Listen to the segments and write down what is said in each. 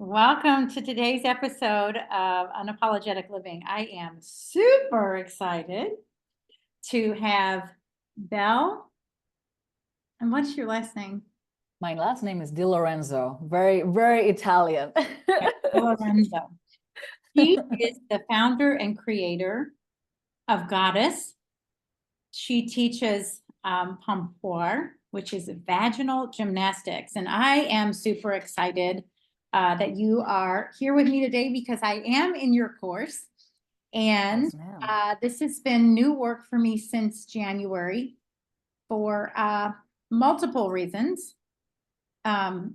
Welcome to today's episode of Unapologetic Living. I am super excited to have Belle. And what's your last name? My last name is Di Lorenzo. Very, very Italian. Lorenzo. She is the founder and creator of Goddess. She teaches Pompoir, which is vaginal gymnastics. And I am super excited that you are here with me today because I am in your course. And Yes, ma'am. this has been new work for me since January for multiple reasons. And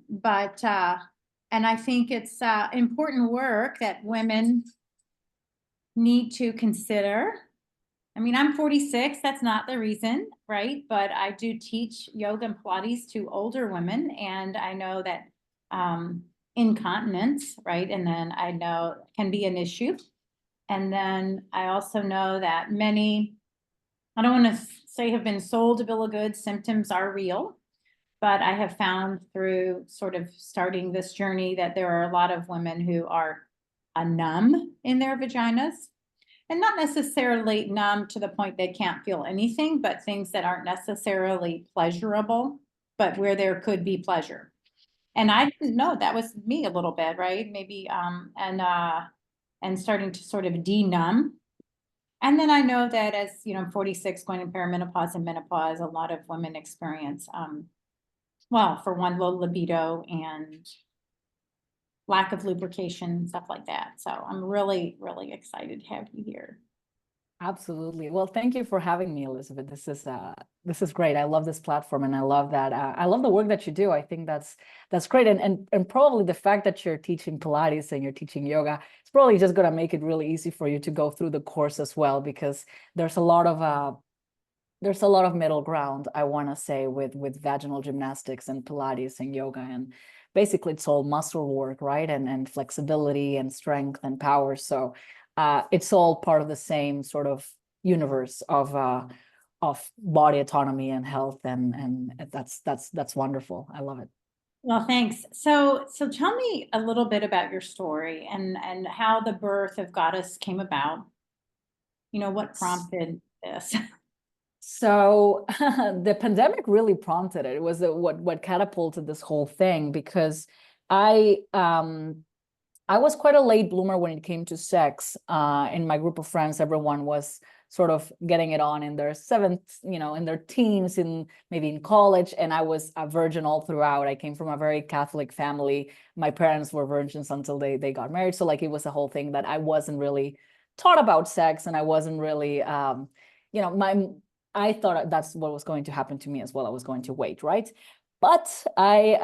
I think it's important work that women need to consider. I mean, I'm 46, that's not the reason, right? But I do teach yoga and Pilates to older women, and I know that incontinence, right? And then I know can be an issue. And then I also know that many, I don't want to say have been sold a bill of goods, symptoms are real, but I have found through sort of starting this journey that there are a lot of women who are numb in their vaginas. And not necessarily numb to the point they can't feel anything, but things that aren't necessarily pleasurable, but where there could be pleasure. And I didn't know that was me a little bit, right? Maybe and starting to sort of de-numb. And then I know that as you know, 46 going in perimenopause and menopause, a lot of women experience well, for one, low libido and lack of lubrication, stuff like that. So I'm really, really excited to have you here. Absolutely. Well, thank you for having me, Elizabeth. This is great. I love this platform, and I love that. I love the work that you do. I think that's great, and probably the fact that you're teaching Pilates and you're teaching yoga, it's probably just going to make it really easy for you to go through the course as well, because there's a lot of middle ground, I want to say, with vaginal gymnastics and Pilates and yoga, and basically it's all muscle work, right? And flexibility and strength and power. So it's all part of the same sort of universe of body autonomy and health, and that's wonderful. I love it. Well, thanks. So tell me a little bit about your story and how the birth of Goddess came about. You know, what prompted this? So the pandemic really prompted it. It was what catapulted this whole thing, because I was quite a late bloomer when it came to sex. In my group of friends, everyone was sort of getting it on in their in their teens, maybe in college, and I was a virgin all throughout. I came from a very Catholic family. My parents were virgins until they got married. So like it was a whole thing that I wasn't really taught about sex, and I wasn't really my I thought that's what was going to happen to me as well. I was going to wait, right? But I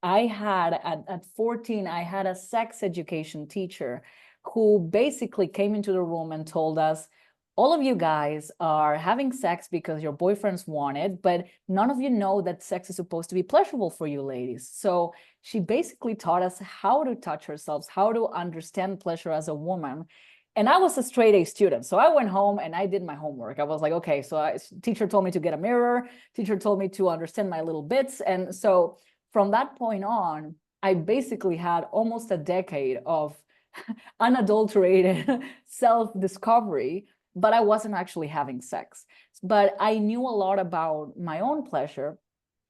had at 14, I had a sex education teacher who basically came into the room and told us, all of you guys are having sex because your boyfriends want it, but none of you know that sex is supposed to be pleasurable for you ladies. So she basically taught us how to touch ourselves, how to understand pleasure as a woman. And I was a straight A student. So I went home and I did my homework. I was like, okay, teacher told me to get a mirror. Teacher told me to understand my little bits. And so from that point on, I basically had almost a decade of unadulterated self-discovery, but I wasn't actually having sex. But I knew a lot about my own pleasure.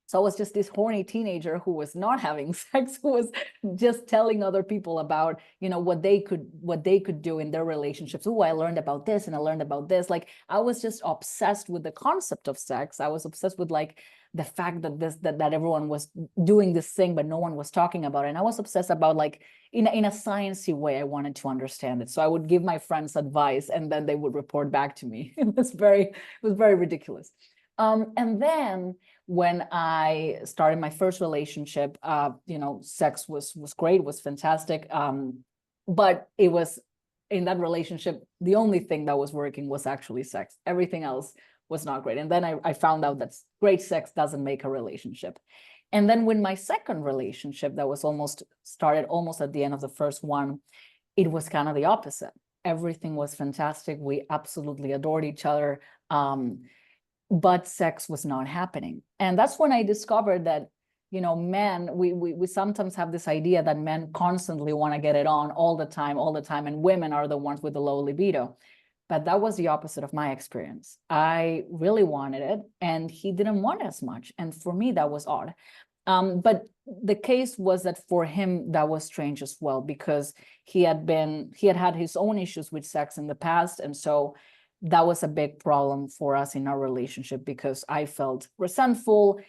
So I was just this horny teenager who was not having sex, who was just telling other people about, what they could do in their relationships. Oh, I learned about this and I learned about this. Like I was just obsessed with the concept of sex. I was obsessed with like the fact that everyone was doing this thing, but no one was talking about it. And I was obsessed about like in a sciencey way, I wanted to understand it. So I would give my friends advice and then they would report back to me. It was very ridiculous. And then when I started my first relationship, sex was great, was fantastic. But it was in that relationship, the only thing that was working was actually sex. Everything else was not great. And then I found out that great sex doesn't make a relationship. And then when my second relationship that was started almost at the end of the first one, it was kind of the opposite. Everything was fantastic. We absolutely adored each other. But sex was not happening. And that's when I discovered that men, we sometimes have this idea that men constantly want to get it on all the time, and women are the ones with the low libido. But that was the opposite of my experience. I really wanted it, and he didn't want it as much. And for me, that was odd. But the case was that for him, that was strange as well, because he had had his own issues with sex in the past. And so that was a big problem for us in our relationship, because I felt resentful.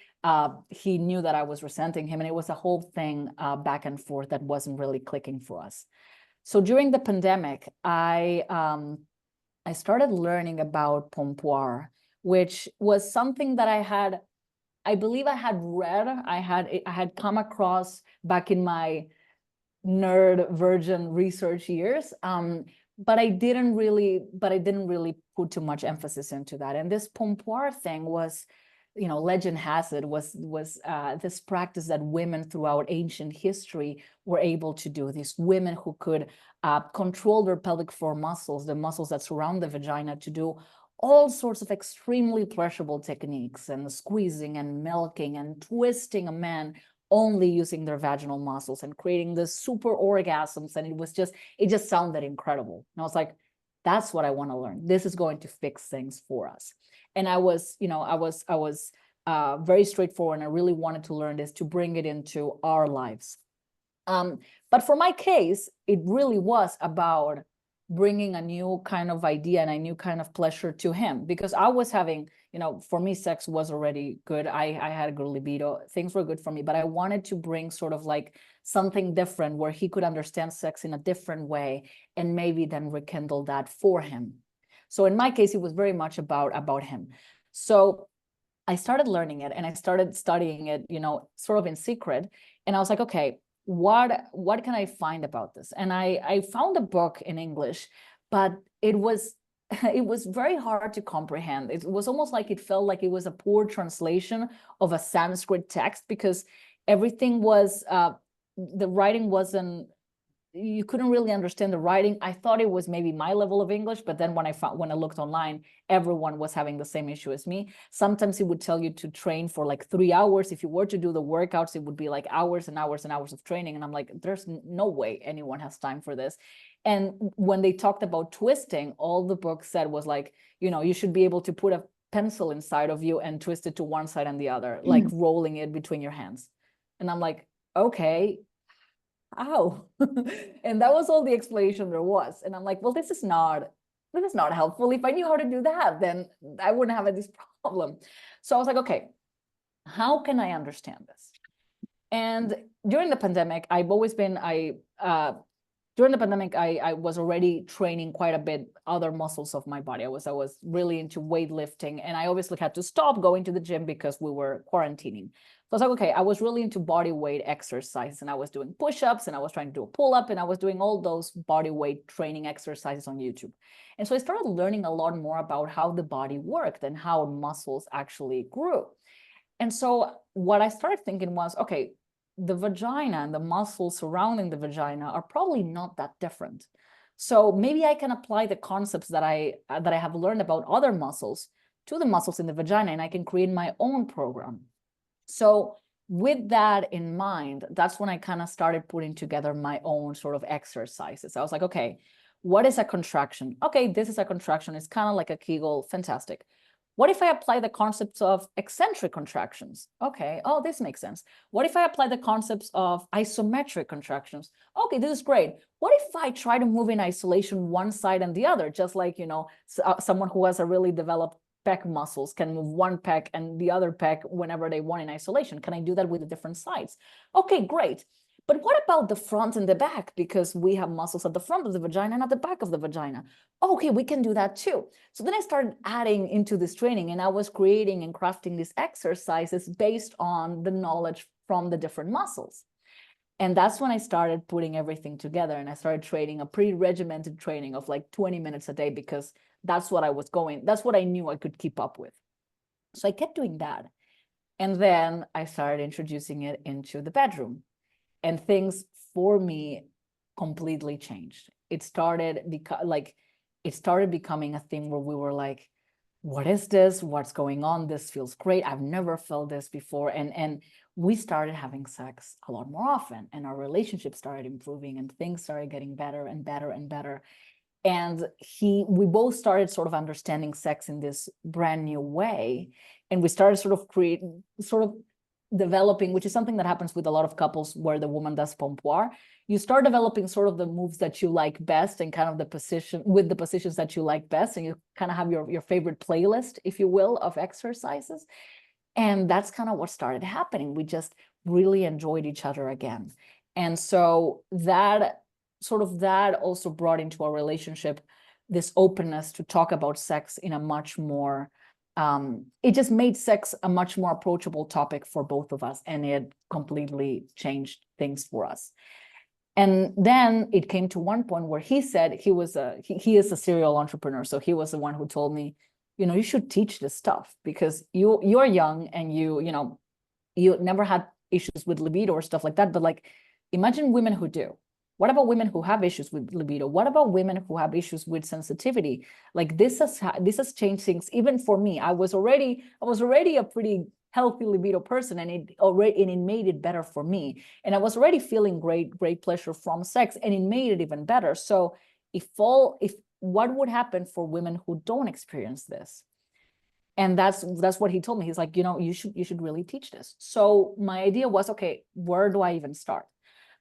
He knew that I was resenting him, and it was a whole thing back and forth that wasn't really clicking for us. So during the pandemic, I started learning about pompoir, which was something that I believe I had read, I had come across back in my nerd virgin research years. But I didn't really put too much emphasis into that. And this pompoir thing was, legend has it, was this practice that women throughout ancient history were able to do. These women who could control their pelvic floor muscles, the muscles that surround the vagina, to do all sorts of extremely pleasurable techniques, and squeezing and milking and twisting a man only using their vaginal muscles, and creating the super orgasms. And it just sounded incredible. And I was like, that's what I want to learn. This is going to fix things for us. And I was very straightforward, and I really wanted to learn this to bring it into our lives. But for my case, it really was about bringing a new kind of idea and a new kind of pleasure to him, because I was having, for me, sex was already good. I had a good libido. Things were good for me, but I wanted to bring sort of like something different where he could understand sex in a different way, and maybe then rekindle that for him. So in my case, it was very much about him. So I started learning it, and I started studying it, sort of in secret. And I was like, okay, what can I find about this? And I found a book in English, but it was very hard to comprehend. It was almost like it felt like it was a poor translation of a Sanskrit text, because everything was the writing wasn't, you couldn't really understand the writing. I thought it was maybe my level of English, but then when I looked online, everyone was having the same issue as me. Sometimes it would tell you to train for like 3 hours. If you were to do the workouts, it would be like hours and hours and hours of training. And I'm like, there's no way anyone has time for this. And when they talked about twisting, all the book said was like, you should be able to put a pencil inside of you and twist it to one side and the other, like rolling it between your hands. And I'm like, okay, ow. And that was all the explanation there was. And I'm like, well, this is not helpful. If I knew how to do that, then I wouldn't have this problem. So I was like, okay, how can I understand this? And during the pandemic, during the pandemic, I was already training quite a bit other muscles of my body. I was really into weightlifting, and I obviously had to stop going to the gym because we were quarantining. So I was like, okay, I was really into body weight exercise, and I was doing push-ups, and I was trying to do a pull-up, and I was doing all those body weight training exercises on YouTube. And so I started learning a lot more about how the body worked and how muscles actually grew. And so what I started thinking was, okay, the vagina and the muscles surrounding the vagina are probably not that different. So maybe I can apply the concepts that I have learned about other muscles to the muscles in the vagina, and I can create my own program. So with that in mind, that's when I kind of started putting together my own sort of exercises. I was like, okay, what is a contraction? Okay, this is a contraction. It's kind of like a Kegel. Fantastic. What if I apply the concepts of eccentric contractions? Okay, oh, this makes sense. What if I apply the concepts of isometric contractions? Okay, this is great. What if I try to move in isolation one side and the other, just like, someone who has a really developed pec muscles can move one pec and the other pec whenever they want in isolation? Can I do that with the different sides? Okay, great. But what about the front and the back? Because we have muscles at the front of the vagina and at the back of the vagina. Okay, we can do that too. So then I started adding into this training, and I was creating and crafting these exercises based on the knowledge from the different muscles. And that's when I started putting everything together, and I started training a pretty regimented training of like 20 minutes a day, because that's what I knew I could keep up with. So I kept doing that. And then I started introducing it into the bedroom. And things for me completely changed. It started becoming a thing where we were like, what is this? What's going on? This feels great. I've never felt this before. And we started having sex a lot more often, and our relationship started improving, and things started getting better and better and better. And we both started sort of understanding sex in this brand new way. And we started sort of developing, which is something that happens with a lot of couples where the woman does pompoir. You start developing sort of the moves that you like best, and kind of the positions that you like best. And you kind of have your favorite playlist, if you will, of exercises. And that's kind of what started happening. We just really enjoyed each other again. And so that also brought into our relationship this openness to talk about sex in a much more, it just made sex a much more approachable topic for both of us, and it completely changed things for us. And then it came to one point where he said he is a serial entrepreneur. So he was the one who told me, you should teach this stuff, because you're young, and you never had issues with libido or stuff like that. But like, imagine women who do. What about women who have issues with libido? What about women who have issues with sensitivity? Like, this has changed things. Even for me, I was already a pretty healthy libido person, and it made it better for me. And I was already feeling great pleasure from sex, and it made it even better. So what would happen for women who don't experience this? And that's what he told me. He's like, you should really teach this. So my idea was, okay, where do I even start?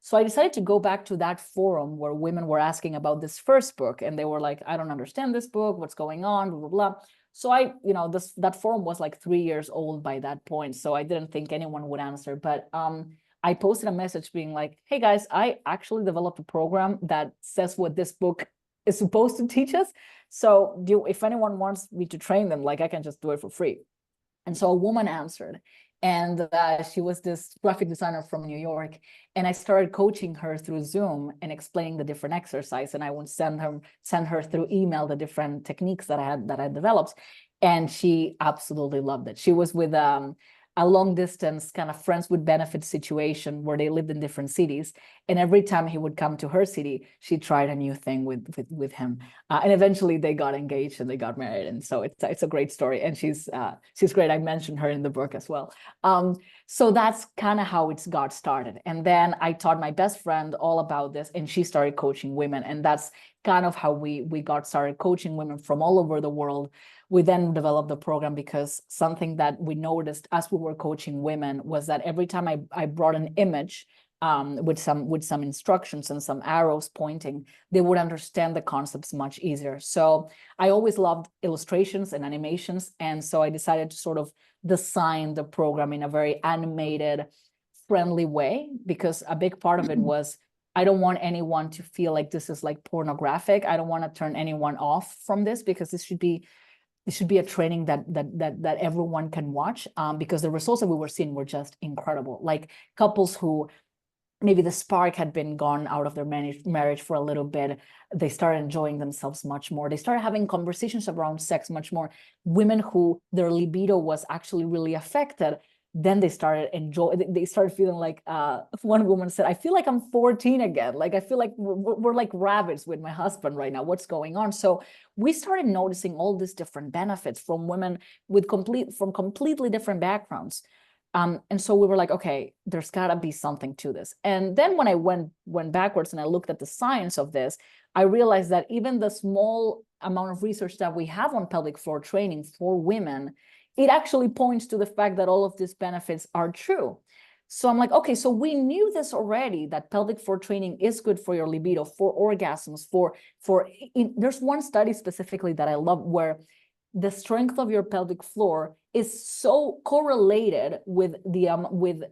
So I decided to go back to that forum where women were asking about this first book, and they were like, I don't understand this book, what's going on, blah, blah, blah. So that forum was like 3 years old by that point. So I didn't think anyone would answer. But I posted a message being like, hey guys, I actually developed a program that says what this book is supposed to teach us. So if anyone wants me to train them, like, I can just do it for free. And so a woman answered, and she was this graphic designer from New York. And I started coaching her through Zoom and explaining the different exercise. And I would send her through email the different techniques that I had developed. And she absolutely loved it. She was with a long distance kind of friends with benefits situation where they lived in different cities. And every time he would come to her city, she tried a new thing with him. And eventually they got engaged and they got married. And so it's a great story. And she's great. I mentioned her in the book as well. So that's kind of how it got started. And then I taught my best friend all about this, and she started coaching women. And that's kind of how we got started coaching women from all over the world. We then developed the program because something that we noticed as we were coaching women was that every time I brought an image with some instructions and some arrows pointing, they would understand the concepts much easier. So I always loved illustrations and animations. And so I decided to sort of design the program in a very animated, friendly way, because a big part of it was, I don't want anyone to feel like this is like pornographic. I don't want to turn anyone off from this, because this should be a training that everyone can watch, because the results that we were seeing were just incredible. Like, couples who maybe the spark had been gone out of their marriage for a little bit, they started enjoying themselves much more. They started having conversations around sex much more. Women who their libido was actually really affected, then they started feeling like, one woman said, I feel like I'm 14 again. Like, I feel like we're like rabbits with my husband right now. What's going on? So we started noticing all these different benefits from women from completely different backgrounds. And so we were like, okay, there's gotta be something to this. And then when I went backwards and I looked at the science of this, I realized that even the small amount of research that we have on pelvic floor training for women, it actually points to the fact that all of these benefits are true. So I'm like, okay, so we knew this already, that pelvic floor training is good for your libido, for orgasms, there's one study specifically that I love where the strength of your pelvic floor is so correlated with with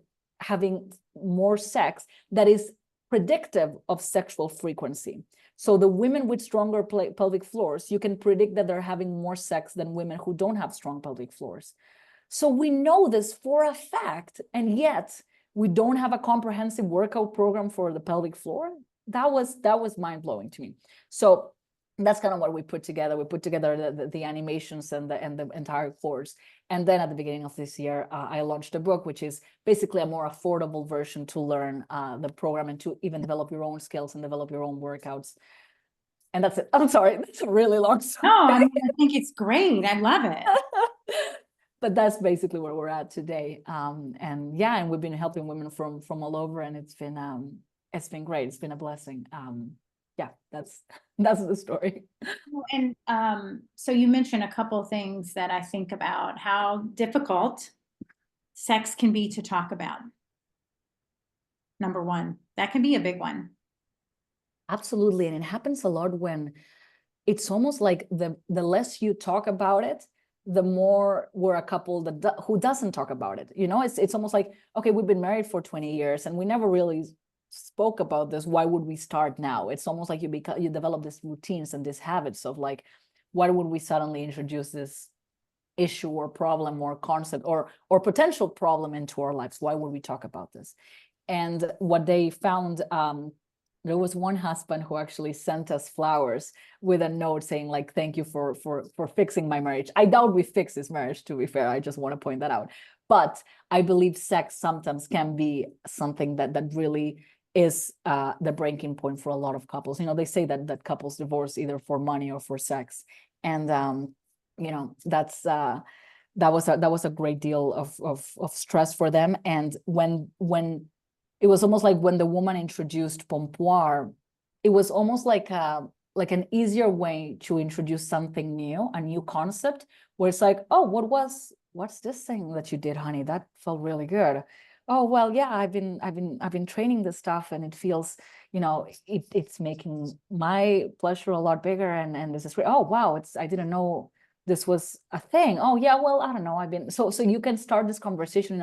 having more sex that is predictive of sexual frequency. So the women with stronger pelvic floors, you can predict that they're having more sex than women who don't have strong pelvic floors. So we know this for a fact, and yet we don't have a comprehensive workout program for the pelvic floor. That was mind-blowing to me. So that's kind of what we put together. We put together the animations and the entire course. And then at the beginning of this year, I launched a book, which is basically a more affordable version to learn the program and to even develop your own skills and develop your own workouts. And that's it. I'm sorry, that's a really long story. No, I think it's great. I love it. But that's basically where we're at today. And yeah, and we've been helping women from all over, and it's been great. It's been a blessing. Yeah, that's the story. And so you mentioned a couple things that I think about, how difficult sex can be to talk about. Number one, that can be a big one. Absolutely. And it happens a lot when it's almost like the less you talk about it, the more we're a couple that who doesn't talk about it. You know, it's almost like, okay, we've been married for 20 years and we never really spoke about this. Why would we start now? It's almost like you develop these routines and these habits of like, why would we suddenly introduce this issue or problem or concept or potential problem into our lives? Why would we talk about this? And what they found, there was one husband who actually sent us flowers with a note saying like, thank you for fixing my marriage. I doubt we fixed this marriage, to be fair. I just want to point that out. But I believe sex sometimes can be something that really is the breaking point for a lot of couples. You know, they say that couples divorce either for money or for sex. And, you know, that's, that was a great deal of stress for them. And when it was almost like when the woman introduced pompoir, it was almost like an easier way to introduce something new, a new concept, where it's like, oh, what's this thing that you did, honey? That felt really good. Oh, well, yeah, I've been training this stuff and it feels, you know, it's making my pleasure a lot bigger. And this is great. Oh, wow, I didn't know this was a thing. Oh, yeah, well, I don't know. So you can start this conversation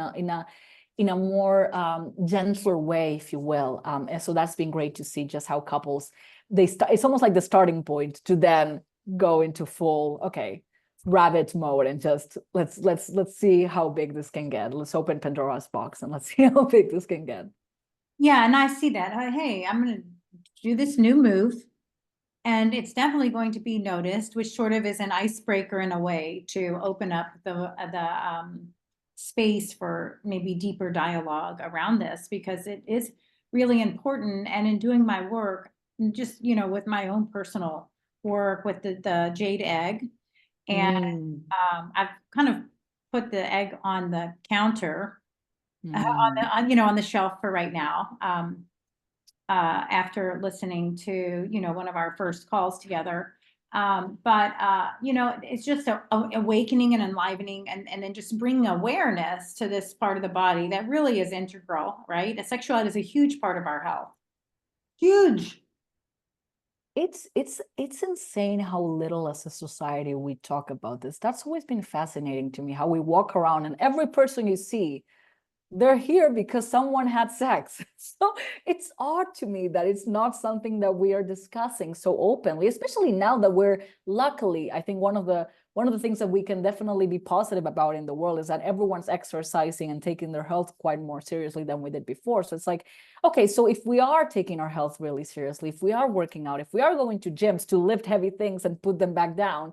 in a more gentler way, if you will. And so that's been great to see just how couples, it's almost like the starting point to then go into full, okay, rabbit mode and just let's see how big this can get. Let's open Pandora's box and let's see how big this can get. Yeah, and I see that. Hey, I'm going to do this new move. And it's definitely going to be noticed, which sort of is an icebreaker in a way to open up the space for maybe deeper dialogue around this, because it is really important. And in doing my work, just, you know, with my own personal work with the jade egg, and I've kind of put the egg on the counter, on the shelf for right now. After listening to, you know, one of our first calls together. But you know, it's just a awakening and enlivening and then just bringing awareness to this part of the body that really is integral, right? Sexuality is a huge part of our health. Huge. It's insane how little as a society we talk about this. That's always been fascinating to me, how we walk around and every person you see, they're here because someone had sex. So it's odd to me that it's not something that we are discussing so openly, especially now that we're luckily, I think one of the things that we can definitely be positive about in the world is that everyone's exercising and taking their health quite more seriously than we did before. So it's like, okay, so if we are taking our health really seriously, if we are working out, if we are going to gyms to lift heavy things and put them back down,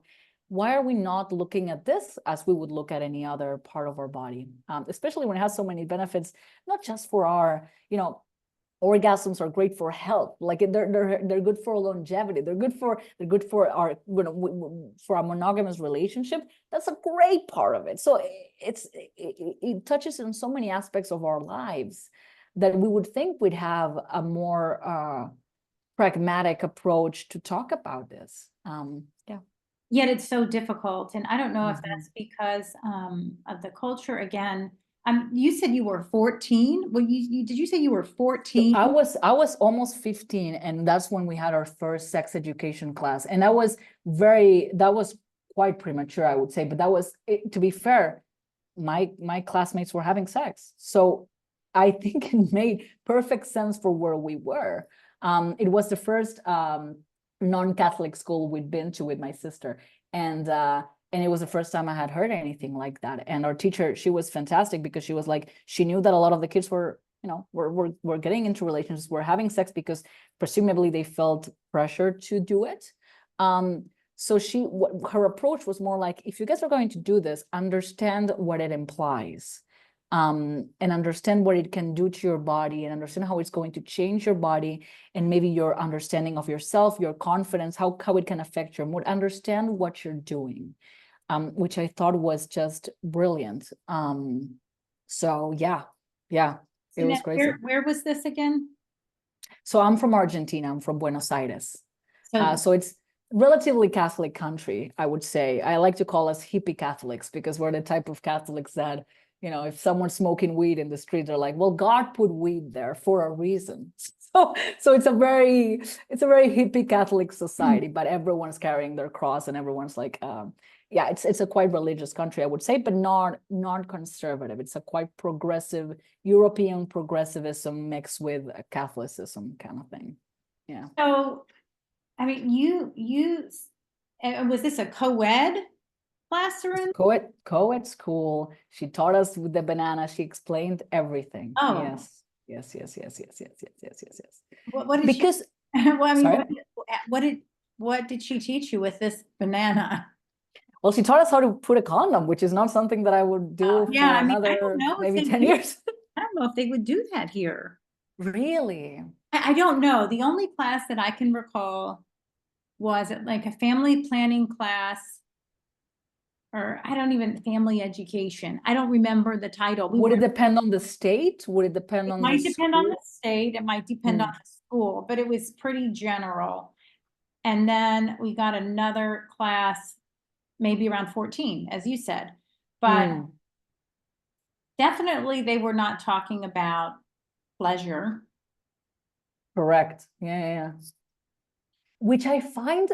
why are we not looking at this as we would look at any other part of our body, especially when it has so many benefits, not just for our, you know, orgasms are great for health, like they're good for longevity, they're good for our, you know, for a monogamous relationship. That's a great part of it. So it touches on so many aspects of our lives that we would think we'd have a more pragmatic approach to talk about this. Yeah. Yet it's so difficult. And I don't know if that's because of the culture again. You said you were 14. Well, did you say you were 14? I was almost 15, and that's when we had our first sex education class. And that was quite premature, I would say. But that was, to be fair, my classmates were having sex. So I think it made perfect sense for where we were. It was the first non-Catholic school we'd been to with my sister. And it was the first time I had heard anything like that. And our teacher, she was fantastic because she was like, she knew that a lot of the kids were, you know, were getting into relationships, were having sex because presumably they felt pressure to do it. So her approach was more like, if you guys are going to do this, understand what it implies. and understand what it can do to your body and understand how it's going to change your body and maybe your understanding of yourself, your confidence, how it can affect your mood, understand what you're doing, which I thought was just brilliant. So yeah, it was crazy. Where was this again? So I'm from Argentina, I'm from Buenos Aires. So, So it's relatively Catholic country, I would say. I like to call us hippie Catholics because we're the type of Catholics that, you know, if someone's smoking weed in the street, they're like, well, God put weed there for a reason. So it's a very hippie Catholic society, but everyone's carrying their cross and everyone's like, yeah, it's a quite religious country, I would say, but not conservative. It's a quite progressive European progressivism mixed with Catholicism kind of thing. Yeah. so, I mean, was this a co-ed classroom? Co-ed school. She taught us with the banana. She explained everything. Oh. Yes. What did Because well, I mean, sorry? what did she teach you with this banana? Well, she taught us how to put a condom, which is not something that I would do Yeah, for I mean, I don't another know if maybe they 10 do- years. I don't know if they would do that here. Really? I don't know. The only class that I can recall was like a family planning class, or I don't even, family education. I don't remember the title. Would it depend on the state? Would it depend It on the might depend on the school? state, it might depend on the school, but it was pretty general. And then we got another class, maybe around 14, as you said. But definitely they were not talking about pleasure. Correct. Yeah. Which I find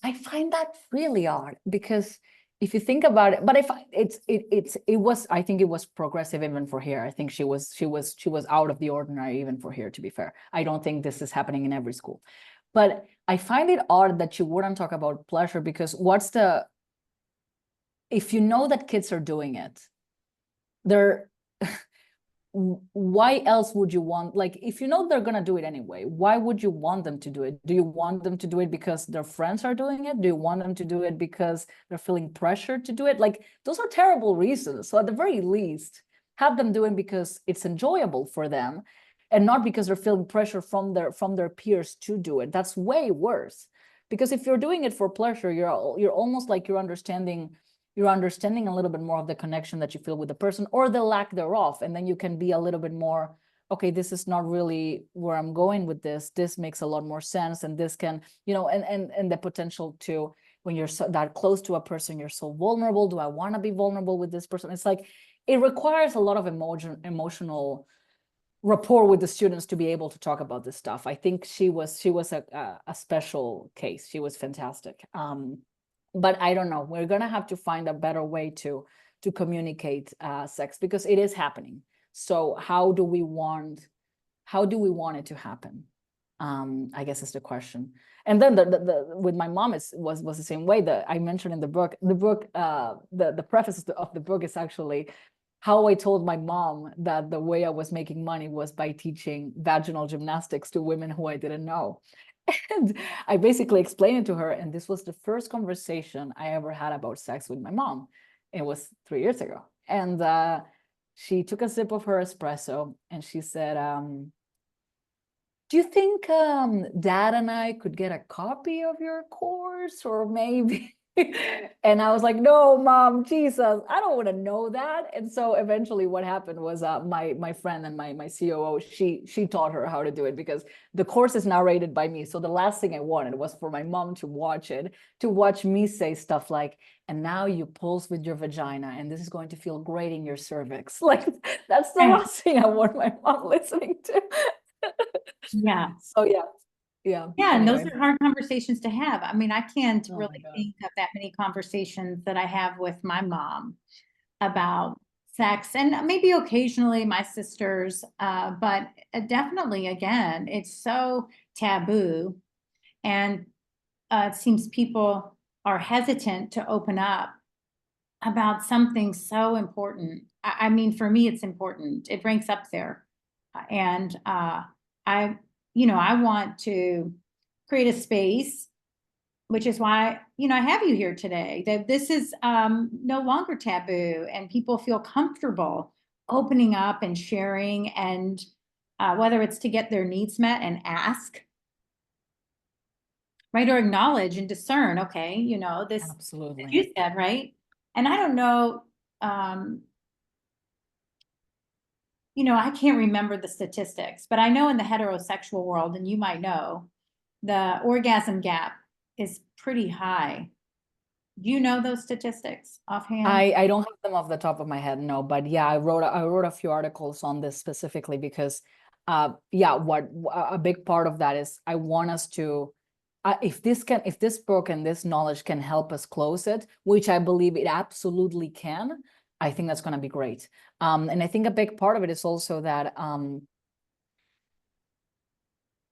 that really odd because if you think about it, but if it was, I think it was progressive even for here. I think she was out of the ordinary even for here, to be fair. I don't think this is happening in every school. But I find it odd that you wouldn't talk about pleasure because if you know that kids are doing it, they're why else would you want, like, if you know they're going to do it anyway, why would you want them to do it? Do you want them to do it because their friends are doing it? Do you want them to do it because they're feeling pressure to do it? Like, those are terrible reasons. So at the very least, have them do it because it's enjoyable for them and not because they're feeling pressure from their peers to do it. That's way worse. Because if you're doing it for pleasure, you're almost like you're understanding a little bit more of the connection that you feel with the person or the lack thereof. And then you can be a little bit more, okay, this is not really where I'm going with this. This makes a lot more sense. And this can, you know, and the potential to, when you're so that close to a person, you're so vulnerable. Do I want to be vulnerable with this person? It's like, it requires a lot of emotional rapport with the students to be able to talk about this stuff. I think she was a special case. She was fantastic. But I don't know. We're gonna have to find a better way to communicate sex because it is happening. So how do we want it to happen? I guess is the question. And then the with my mom was the same way that I mentioned in the book. The preface of the book is actually how I told my mom that the way I was making money was by teaching vaginal gymnastics to women who I didn't know. And I basically explained it to her. And this was the first conversation I ever had about sex with my mom. It was 3 years ago. And she took a sip of her espresso and she said, do you think Dad and I could get a copy of your course or maybe? And I was like, no, Mom, Jesus, I don't want to know that. And so eventually what happened was my friend and my COO, she taught her how to do it because the course is narrated by me. So the last thing I wanted was for my mom to watch it, to watch me say stuff like, and now you pulse with your vagina and this is going to feel great in your cervix. Like, that's the last thing I want my mom listening to. Yeah. So yeah. And those Anyway. are hard conversations to have. I mean, I can't Oh really my God. think of that many conversations that I have with my mom about sex, and maybe occasionally my sisters, but definitely, again, it's so taboo, and it seems people are hesitant to open up about something so important. I mean, for me, it's important. It ranks up there. And I, I want to create a space, which is why, I have you here today, that this is no longer taboo and people feel comfortable opening up and sharing, and whether it's to get their needs met and ask, right, or acknowledge and discern, okay, you know, this, as Absolutely. you said, right? And I don't know, you know, I can't remember the statistics, but I know in the heterosexual world, and you might know, the orgasm gap is pretty high. Do you know those statistics offhand? I don't have them off the top of my head, no, but yeah, I wrote a few articles on this specifically because yeah, what a big part of that is I want us to if this book and this knowledge can help us close it, which I believe it absolutely can, I think that's going to be great. And I think a big part of it is also that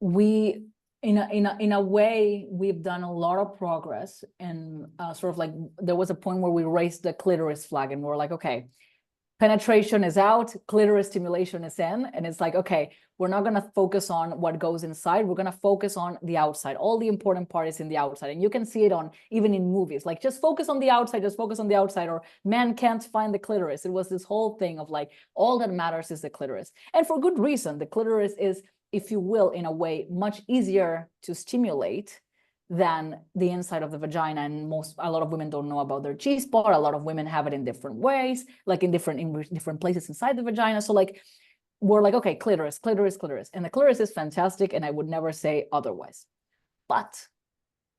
we in a way we've done a lot of progress, and sort of like there was a point where we raised the clitoris flag and we're like, okay, penetration is out, clitoris stimulation is in, and it's like, okay, we're not going to focus on what goes inside, we're going to focus on the outside. All the important part is in the outside, and you can see it on even in movies, like just focus on the outside, just focus on the outside, or man can't find the clitoris. It was this whole thing of like, all that matters is the clitoris, and for good reason. The clitoris is, if you will, in a way, much easier to stimulate than the inside of the vagina. And a lot of women don't know about their G-spot. A lot of women have it in different ways, like in different places inside the vagina. So like, we're like, okay, clitoris, clitoris, clitoris. And the clitoris is fantastic, and I would never say otherwise. But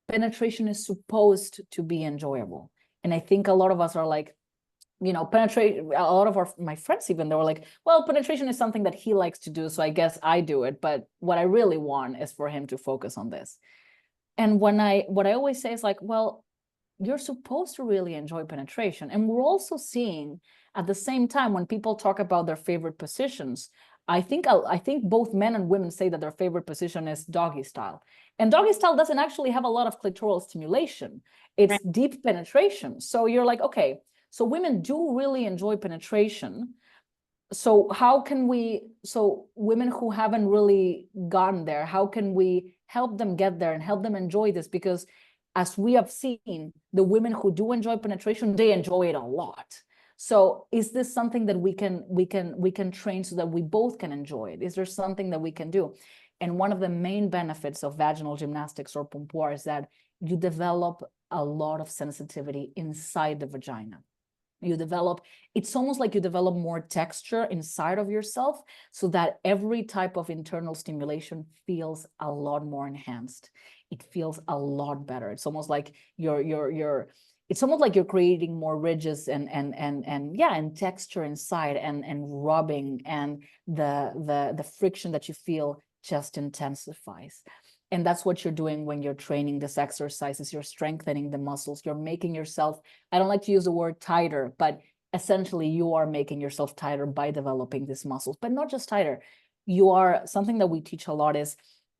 penetration is supposed to be enjoyable. And I think a lot of us are like, you know, penetrate. A lot of my friends even, they were like, well, penetration is something that he likes to do, so I guess I do it. But what I really want is for him to focus on this. And what I always say is like, well, you're supposed to really enjoy penetration. And we're also seeing at the same time, when people talk about their favorite positions, I think both men and women say that their favorite position is doggy style. And doggy style doesn't actually have a lot of clitoral stimulation. It's Right. deep penetration. So you're like, okay, so women do really enjoy penetration. So how can we, so women who haven't really gotten there, how can we help them get there and help them enjoy this? Because as we have seen, the women who do enjoy penetration, they enjoy it a lot. So is this something that we can train so that we both can enjoy it? Is there something that we can do? And one of the main benefits of vaginal gymnastics or pompoir is that you develop a lot of sensitivity inside the vagina. You develop, it's almost like you develop more texture inside of yourself, so that every type of internal stimulation feels a lot more enhanced. It feels a lot better. It's almost like it's almost like you're creating more ridges and yeah, and texture inside, and rubbing, and the friction that you feel just intensifies. And that's what you're doing when you're training this exercises. You're strengthening the muscles. You're making yourself, I don't like to use the word tighter, but essentially you are making yourself tighter by developing these muscles. But not just tighter. You are, something that we teach a lot is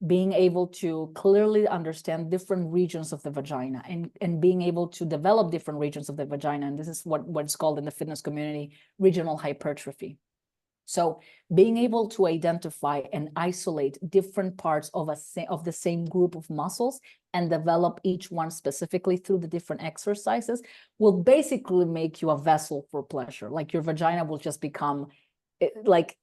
being able to clearly understand different regions of the vagina, and being able to develop different regions of the vagina. And this is what's called in the fitness community regional hypertrophy. So being able to identify and isolate different parts of the same group of muscles and develop each one specifically through the different exercises will basically make you a vessel for pleasure. Like your vagina will just become like,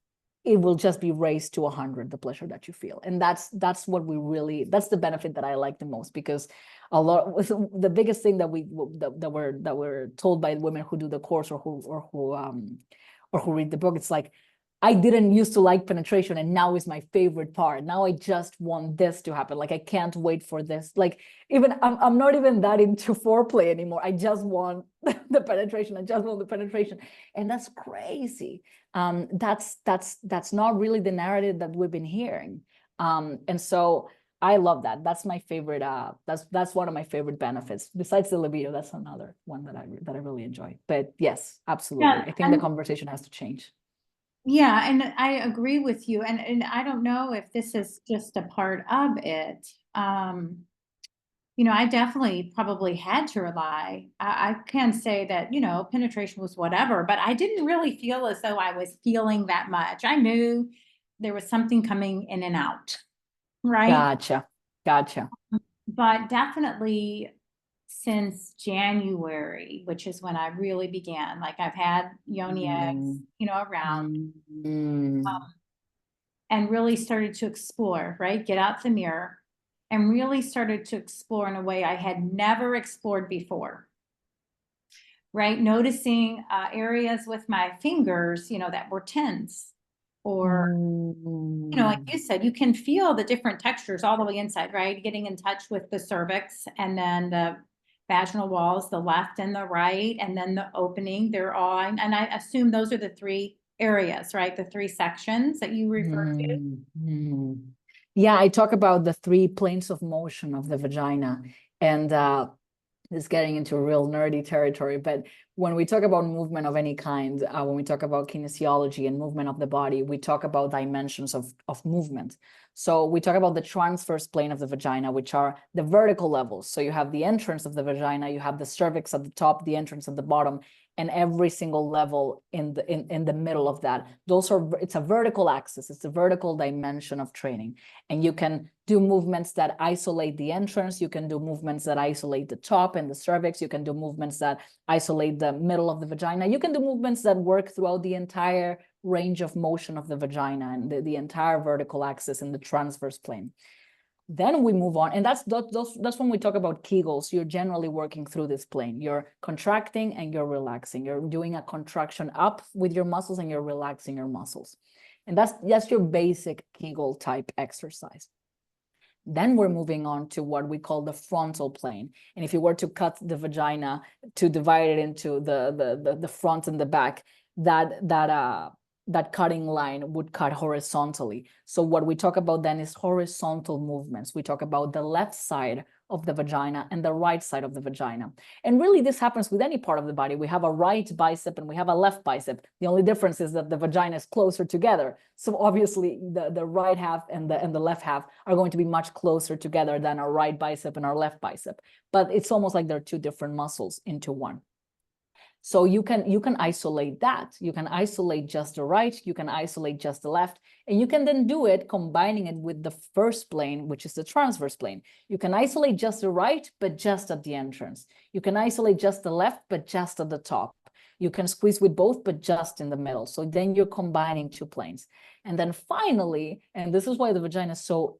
it will just be raised to 100, the pleasure that you feel. And that's what we really, that's the benefit that I like the most, because a lot, the biggest thing that we're told by women who do the course, or who read the book, it's like, I didn't used to like penetration, and now is my favorite part. Now I just want this to happen. Like, I can't wait for this. Like, even I'm not even that into foreplay anymore. I just want the penetration. I just want the penetration. And that's crazy. That's not really the narrative that we've been hearing. And so I love that. That's my favorite. That's one of my favorite benefits. Besides the libido, that's another one that I really enjoy. But yes, absolutely. Yeah, I think the conversation has to change. yeah, and I agree with you. And I don't know if this is just a part of it. You know, I definitely probably had to rely. I can say that, you know, penetration was whatever, but I didn't really feel as though I was feeling that much. I knew there was something coming in and out, right? Gotcha. Gotcha. But definitely since January, which is when I really began. Like I've had yoni eggs, around, Mm. and really started to explore, right? Get out the mirror and really started to explore in a way I had never explored before. Right? Noticing areas with my fingers, that were tense, or like Mm. you said, you can feel the different textures all the way inside, right? Getting in touch with the cervix and then the vaginal walls, the left and the right, and then the opening. They're all, and I assume those are the three areas, right? The three sections that you refer to. Mm. Yeah, I talk about the three planes of motion of the vagina, and is getting into real nerdy territory. But when we talk about movement of any kind, when we talk about kinesiology and movement of the body, we talk about dimensions of movement. So we talk about the transverse plane of the vagina, which are the vertical levels. So you have the entrance of the vagina, you have the cervix at the top, the entrance at the bottom, and every single level in the middle of that. It's a vertical axis, it's a vertical dimension of training. And you can do movements that isolate the entrance. You can do movements that isolate the top and the cervix. You can do movements that isolate the middle of the vagina. You can do movements that work throughout the entire range of motion of the vagina and the entire vertical axis in the transverse plane. Then we move on, and that's when we talk about Kegels. You're generally working through this plane. You're contracting and you're relaxing. You're doing a contraction up with your muscles and you're relaxing your muscles. And that's your basic Kegel type exercise. Then we're moving on to what we call the frontal plane. And if you were to cut the vagina to divide it into the front and the back, that cutting line would cut horizontally. So what we talk about then is horizontal movements. We talk about the left side of the vagina and the right side of the vagina. And really this happens with any part of the body. We have a right bicep and we have a left bicep. The only difference is that the vagina is closer together. So obviously the right half and the left half are going to be much closer together than our right bicep and our left bicep. But it's almost like they're two different muscles into one. So you can isolate that. You can isolate just the right, you can isolate just the left, and you can then do it combining it with the first plane, which is the transverse plane. You can isolate just the right, but just at the entrance. You can isolate just the left, but just at the top. You can squeeze with both, but just in the middle. So then you're combining two planes. And then finally, and this is why the vagina is so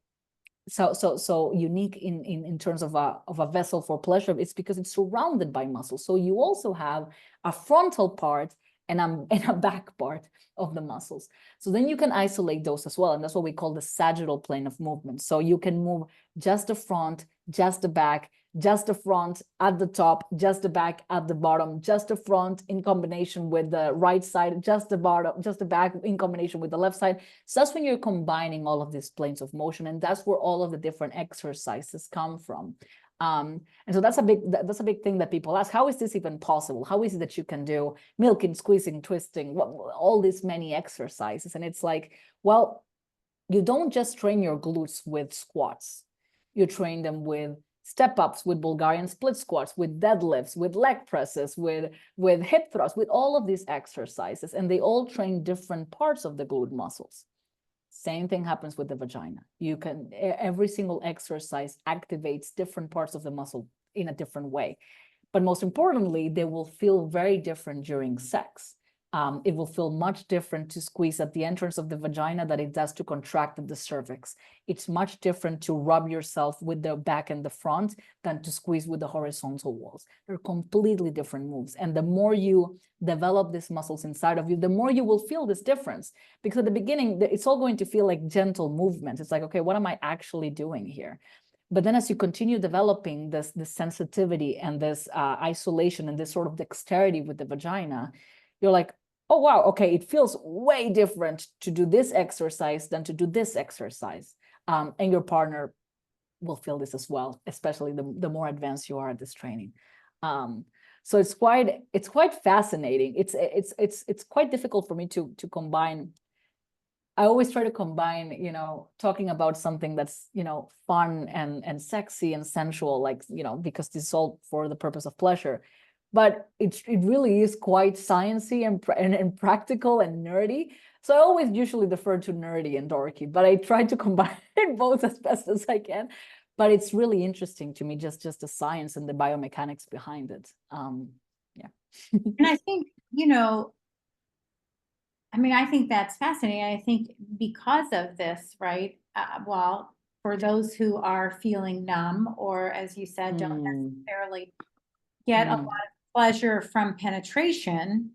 unique in terms of a vessel for pleasure, it's because it's surrounded by muscles. So you also have a frontal part and a back part of the muscles. So then you can isolate those as well. And that's what we call the sagittal plane of movement. So you can move just the front, just the back, just the front at the top, just the back at the bottom, just the front in combination with the right side, just the bottom, just the back in combination with the left side. So that's when you're combining all of these planes of motion, and that's where all of the different exercises come from. And so that's a big thing that people ask: how is this even possible? How is it that you can do milking, squeezing, twisting, all these many exercises? And it's like, well, you don't just train your glutes with squats. You train them with step ups, with Bulgarian split squats, with deadlifts, with leg presses, with hip thrusts, with all of these exercises. And they all train different parts of the glute muscles. Same thing happens with the vagina. Every single exercise activates different parts of the muscle in a different way. But most importantly, they will feel very different during sex. It will feel much different to squeeze at the entrance of the vagina than it does to contract at the cervix. It's much different to rub yourself with the back and the front than to squeeze with the horizontal walls. They're completely different moves. And the more you develop these muscles inside of you, the more you will feel this difference. Because at the beginning, it's all going to feel like gentle movements. It's like, okay, what am I actually doing here? But then as you continue developing this sensitivity and this isolation and this sort of dexterity with the vagina, you're like, oh, wow, okay, it feels way different to do this exercise than to do this exercise. And your partner will feel this as well, especially the more advanced you are at this training. So it's quite fascinating. It's quite difficult for me to combine. I always try to combine, talking about something that's, fun and sexy and sensual, like, because this is all for the purpose of pleasure. But it really is quite sciencey and practical and nerdy. So I always usually defer to nerdy and dorky, but I try to combine both as best as I can. but it's really interesting to me, just the science and the biomechanics behind it. Yeah. And I think, you know, I mean, I think that's fascinating. I think because of this, right? Well, for those who are feeling numb, or as you said, don't Mm, necessarily get a lot mm. of pleasure from penetration,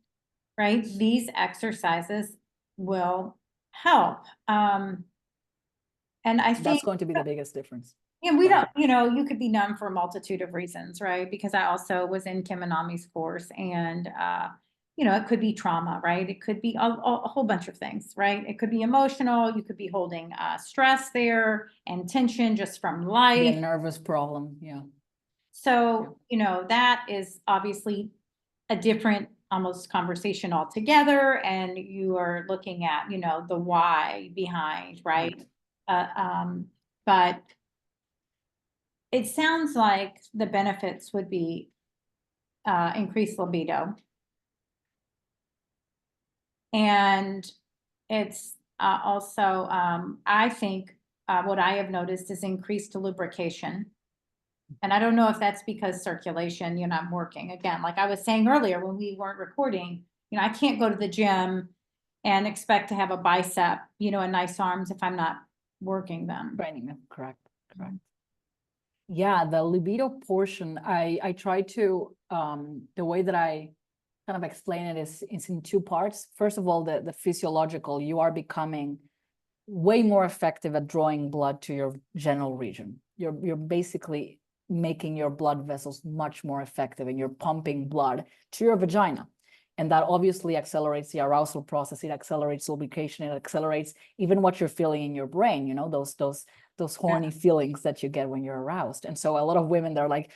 right? These exercises will help. And I That's think, going to be the biggest difference. and we Go ahead. don't, you know, you could be numb for a multitude of reasons, right? Because I also was in Kim Anami's course, and you know, it could be trauma, right? It could be a whole bunch of things, right? It could be emotional. You could be holding stress there and tension just from Be a life. nervous problem. Yeah. So, you know, that is obviously a different almost conversation altogether. And you are looking at, you know, the why behind, right? But it sounds like the benefits would be increased libido. And it's also, I think, what I have noticed is increased lubrication. And I don't know if that's because circulation, you know, I'm working again, like I was saying earlier when we weren't recording, you know, I can't go to the gym and expect to have a bicep, you know, and nice arms if I'm not working them. Training them. Correct. Correct. Yeah, the libido portion, I try to, the way that I kind of explain it is in two parts. First of all, the physiological, you are becoming way more effective at drawing blood to your genital region. You're basically making your blood vessels much more effective, and you're pumping blood to your vagina. And that obviously accelerates the arousal process. It accelerates lubrication. It accelerates even what you're feeling in your brain, you know, those horny feelings that you get when you're aroused. And so a lot of women, they're like,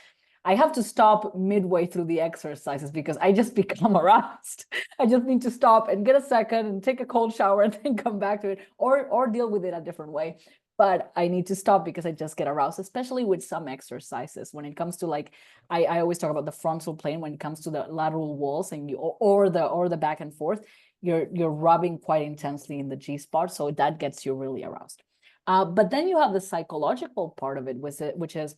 I have to stop midway through the exercises because I just become aroused. I just need to stop and get a second and take a cold shower and then come back to it, or deal with it a different way. But I need to stop because I just get aroused, especially with some exercises. When it comes to, like, I always talk about the frontal plane. When it comes to the lateral walls and you or the back and forth, you're rubbing quite intensely in the G spot, so that gets you really aroused. But then you have the psychological part of it, which is,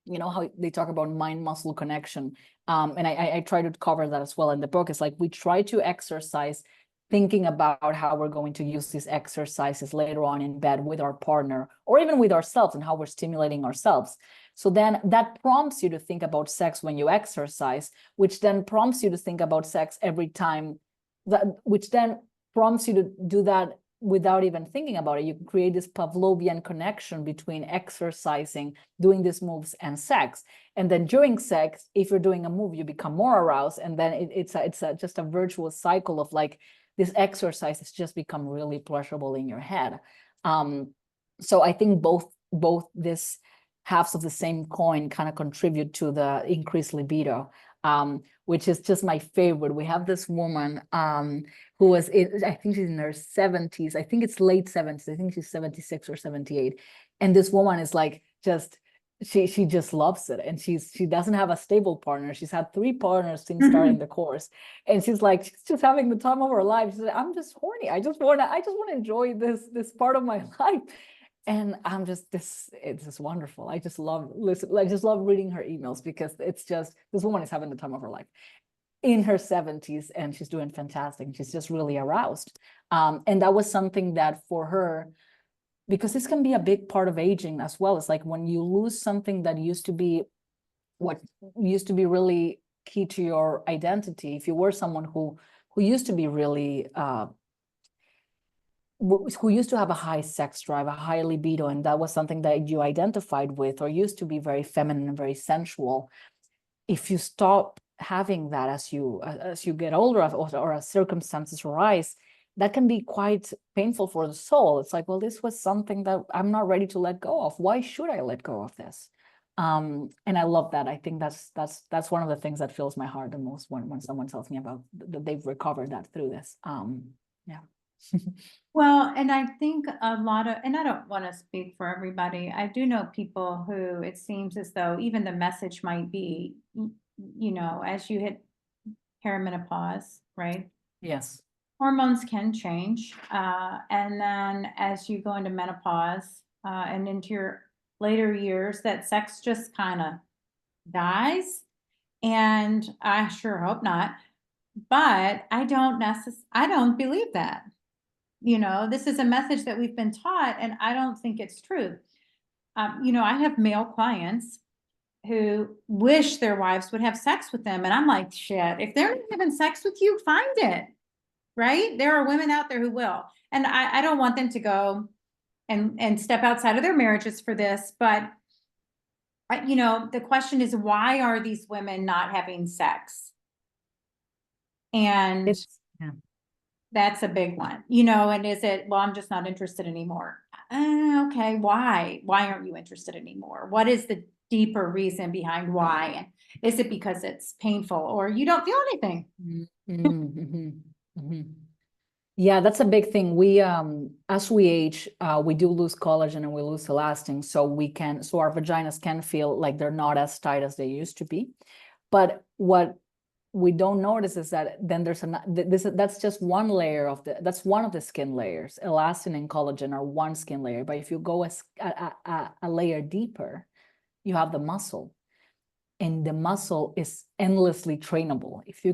you know, how they talk about mind muscle connection. And I try to cover that as well in the book. It's like we try to exercise thinking about how we're going to use these exercises later on in bed with our partner, or even with ourselves, and how we're stimulating ourselves. So then that prompts you to think about sex when you exercise, which then prompts you to think about sex every time, which then prompts you to do that without even thinking about it. You create this Pavlovian connection between exercising, doing these moves, and sex. And then during sex, if you're doing a move, you become more aroused. And then it's just a virtuous cycle of, like, this exercise has just become really pleasurable in your head. So I think both this halves of the same coin kind of contribute to the increased libido, which is just my favorite. We have this woman who was I think she's in her 70s. I think it's late 70s. I think she's 76 or 78. And this woman is like, just she just loves it. And she doesn't have a stable partner. She's had 3 partners since starting the course. And she's like, she's just having the time of her life. She's like, I'm just horny. I just want to enjoy this part of my life. And I'm just it's just wonderful. I just love reading her emails, because it's just, this woman is having the time of her life in her 70s, and she's doing fantastic. She's just really aroused. And that was something that for her, because this can be a big part of aging as well. It's like when you lose something that used to be really key to your identity. If you were someone who used to be really who used to have a high sex drive, a high libido, and that was something that you identified with, or used to be very feminine and very sensual. If you stop having that as you get older, or as circumstances arise, that can be quite painful for the soul. It's like, well, this was something that I'm not ready to let go of. Why should I let go of this? And I love that. I think that's one of the things that fills my heart the most when someone tells me about that they've recovered that through this. Yeah. Well, and I think a lot of, and I don't want to speak for everybody. I do know people who it seems as though even the message might be, you know, as you hit perimenopause, right? Yes. Hormones can change. And then as you go into menopause and into your later years that sex just kind of dies. And I sure hope not, but I don't believe that. You know, this is a message that we've been taught, and I don't think it's true. You know, I have male clients who wish their wives would have sex with them. And I'm like, shit, if they're not having sex with you, find it. Right? There are women out there who will. And I don't want them to go and step outside of their marriages for this. But, you know, the question is, why are these women not having sex? And It's, yeah. that's a big one, you know, and is it, well, I'm just not interested anymore. Okay, why? Why aren't you interested anymore? What is the deeper reason behind why? And is it because it's painful or you don't feel anything? Yeah, that's a big thing. We, as we age, we do lose collagen and we lose elastin, so our vaginas can feel like they're not as tight as they used to be. But what we don't notice is that then that's just one layer that's one of the skin layers. Elastin and collagen are one skin layer, but if you go a layer deeper, you have the muscle, and the muscle is endlessly trainable. If you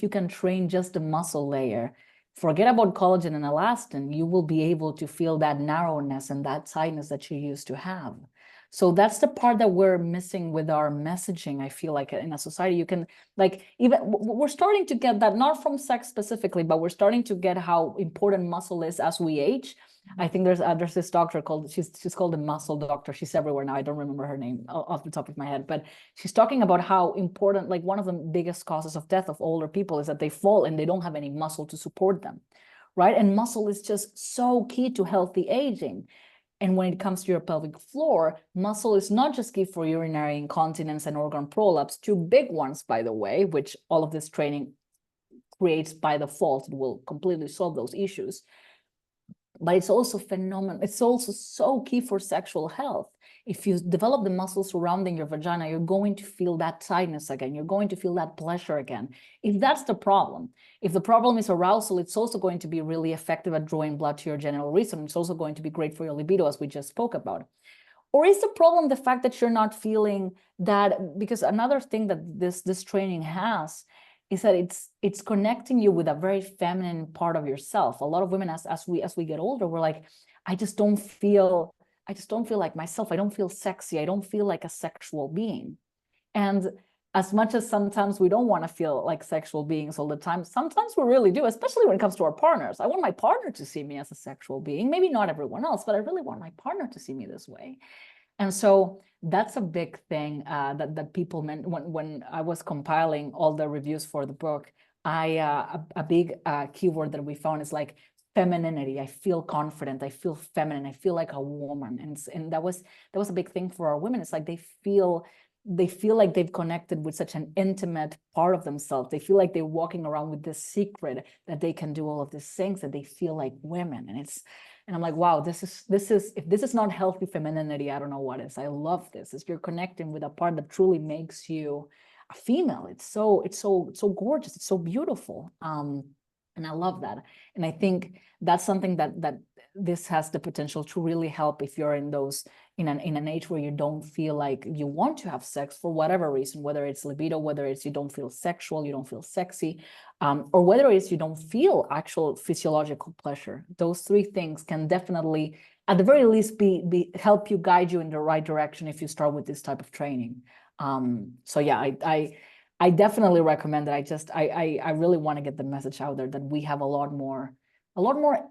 can train just the muscle layer, forget about collagen and elastin, you will be able to feel that narrowness and that tightness that you used to have. So that's the part that we're missing with our messaging. I feel like in a society, you can, like, even we're starting to get that, not from sex specifically, but we're starting to get how important muscle is as we age. I think there's this doctor called, she's called the muscle doctor. She's everywhere now. I don't remember her name off the top of my head, but she's talking about how important, like, one of the biggest causes of death of older people is that they fall and they don't have any muscle to support them, right? And muscle is just so key to healthy aging. And when it comes to your pelvic floor, muscle is not just key for urinary incontinence and organ prolapse, two big ones, by the way, which all of this training creates by default. It will completely solve those issues. But it's also phenomenal. It's also so key for sexual health. If you develop the muscles surrounding your vagina, you're going to feel that tightness again. You're going to feel that pleasure again. If that's the problem, if the problem is arousal, it's also going to be really effective at drawing blood to your genital region. It's also going to be great for your libido, as we just spoke about. Or is the problem the fact that you're not feeling that? Because another thing that this training has is that it's connecting you with a very feminine part of yourself. A lot of women, as we get older, we're like, I just don't feel like myself. I don't feel sexy. I don't feel like a sexual being. And as much as sometimes we don't want to feel like sexual beings all the time, sometimes we really do, especially when it comes to our partners. I want my partner to see me as a sexual being, maybe not everyone else, but I really want my partner to see me this way. And so that's a big thing that people meant when I was compiling all the reviews for the book. A big keyword that we found is like femininity. I feel confident. I feel feminine. I feel like a woman. And that was a big thing for our women. It's like they feel like they've connected with such an intimate part of themselves. They feel like they're walking around with this secret that they can do all of these things, that they feel like women. And I'm like, wow, this is if this is not healthy femininity, I don't know what is. I love this. Is you're connecting with a part that truly makes you a female. It's so gorgeous. It's so beautiful. And I love that. And I think that's something that this has the potential to really help if you're in an age where you don't feel like you want to have sex for whatever reason, whether it's libido, whether it's you don't feel sexual, you don't feel sexy, or whether it's you don't feel actual physiological pleasure. Those three things can definitely, at the very least, help you guide you in the right direction if you start with this type of training. So yeah, I definitely recommend it. I really want to get the message out there that we have a lot more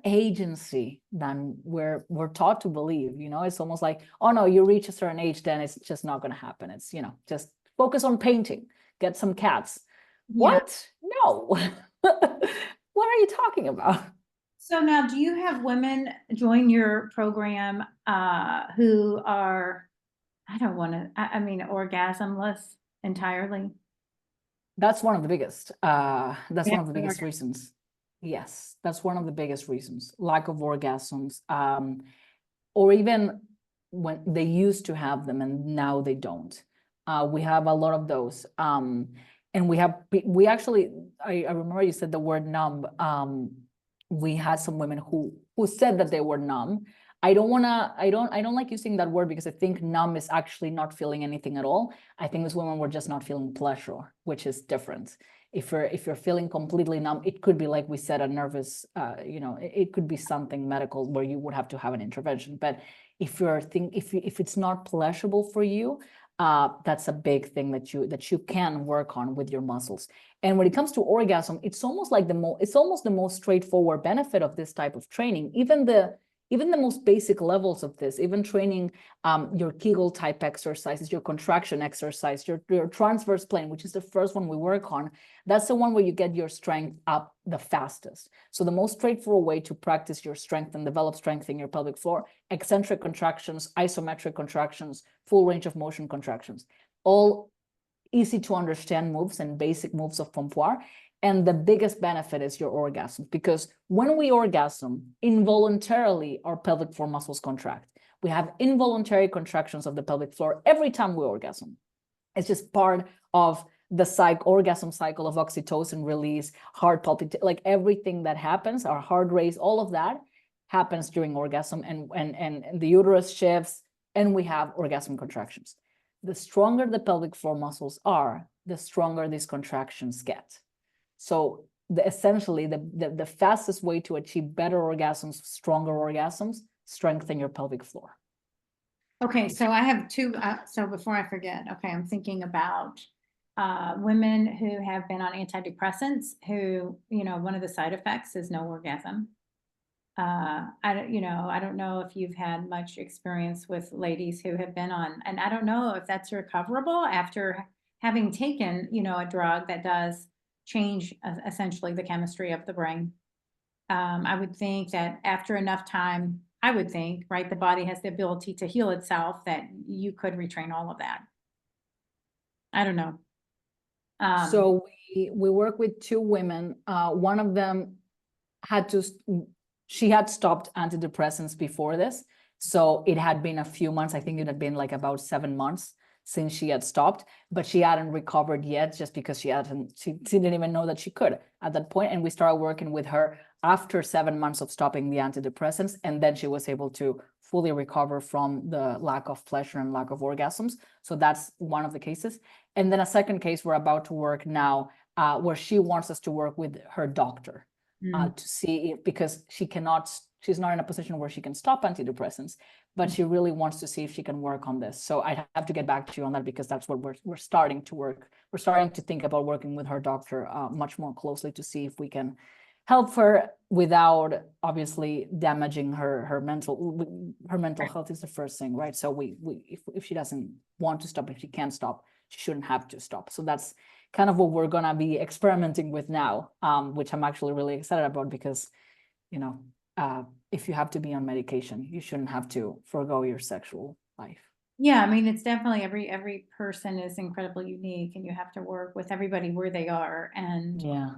agency than we're taught to believe. You know, it's almost like, oh no, you reach a certain age, then it's just not going to happen. It's, you know, just focus on painting, get some cats. Yeah. What? No. What are you talking about? So now, do you have women join your program who are, I don't want to, I mean, orgasmless entirely? That's one of the biggest. That's one of the biggest orgasm. reasons. Yes, that's one of the biggest reasons. Lack of orgasms, or even when they used to have them and now they don't. We have a lot of those. And we actually, I remember you said the word numb. We had some women who said that they were numb. I don't like using that word because I think numb is actually not feeling anything at all. I think these women were just not feeling pleasure, which is different. If you're feeling completely numb, it could be, like we said, a nervous, it could be something medical where you would have to have an intervention. But if if it's not pleasurable for you, that's a big thing that you can work on with your muscles. And when it comes to orgasm, it's almost the most straightforward benefit of this type of training. Even the most basic levels of this, even training your Kegel type exercises, your contraction exercise, your transverse plane, which is the first one we work on, that's the one where you get your strength up the fastest. So the most straightforward way to practice your strength and develop strength in your pelvic floor: eccentric contractions, isometric contractions, full range of motion contractions, all easy to understand moves and basic moves of pompoir. And the biggest benefit is your orgasm, because when we orgasm, involuntarily our pelvic floor muscles contract. We have involuntary contractions of the pelvic floor every time we orgasm. It's just part of the orgasm cycle of oxytocin release, heart palpitation, like everything that happens, our heart race, all of that happens during orgasm, and the uterus shifts and we have orgasm contractions. The stronger the pelvic floor muscles are, the stronger these contractions get. So essentially, the fastest way to achieve better orgasms, stronger orgasms, strengthen your pelvic floor. Okay, so I have two, so before I forget, okay, I'm thinking about women who have been on antidepressants who, one of the side effects is no orgasm. I don't know if you've had much experience with ladies who have been on, and I don't know if that's recoverable after having taken, a drug that does change essentially the chemistry of the brain. I would think that after enough time, I would think, right, the body has the ability to heal itself, that you could retrain all of that. I don't know. So we work with two women. One of them she had stopped antidepressants before this. So it had been a few months. I think it had been like about 7 months since she had stopped, but she hadn't recovered yet, just because she didn't even know that she could at that point. And we started working with her after 7 months of stopping the antidepressants. And then she was able to fully recover from the lack of pleasure and lack of orgasms. So that's one of the cases. And then a second case we're about to work now, where she wants us to work with her doctor. To see if, because she's not in a position where she can stop antidepressants, but she really wants to see if she can work on this. So I have to get back to you on that, because that's what we're starting to work. We're starting to think about working with her doctor much more closely to see if we can help her without obviously damaging her mental health is the first thing, right? So if she doesn't want to stop, if she can't stop, she shouldn't have to stop. So that's kind of what we're gonna be experimenting with now, which I'm actually really excited about, because, if you have to be on medication, you shouldn't have to forego your sexual life. Yeah, I mean, it's definitely every person is incredibly unique, and you have to work with everybody where they are. And Yeah.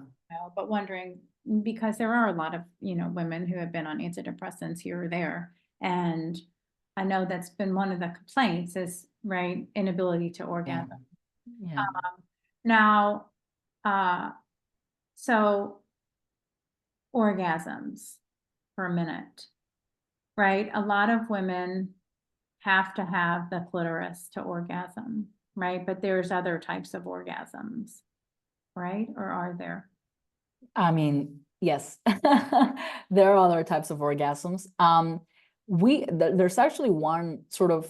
but wondering, because there are a lot of women who have been on antidepressants here or there, and I know that's been one of the complaints is, right, inability to orgasm. Yeah. Now, so orgasms for a minute, right? A lot of women have to have the clitoris to orgasm, right? But there's other types of orgasms, right? Or are there? I mean, yes, there are other types of orgasms. There's actually one sort of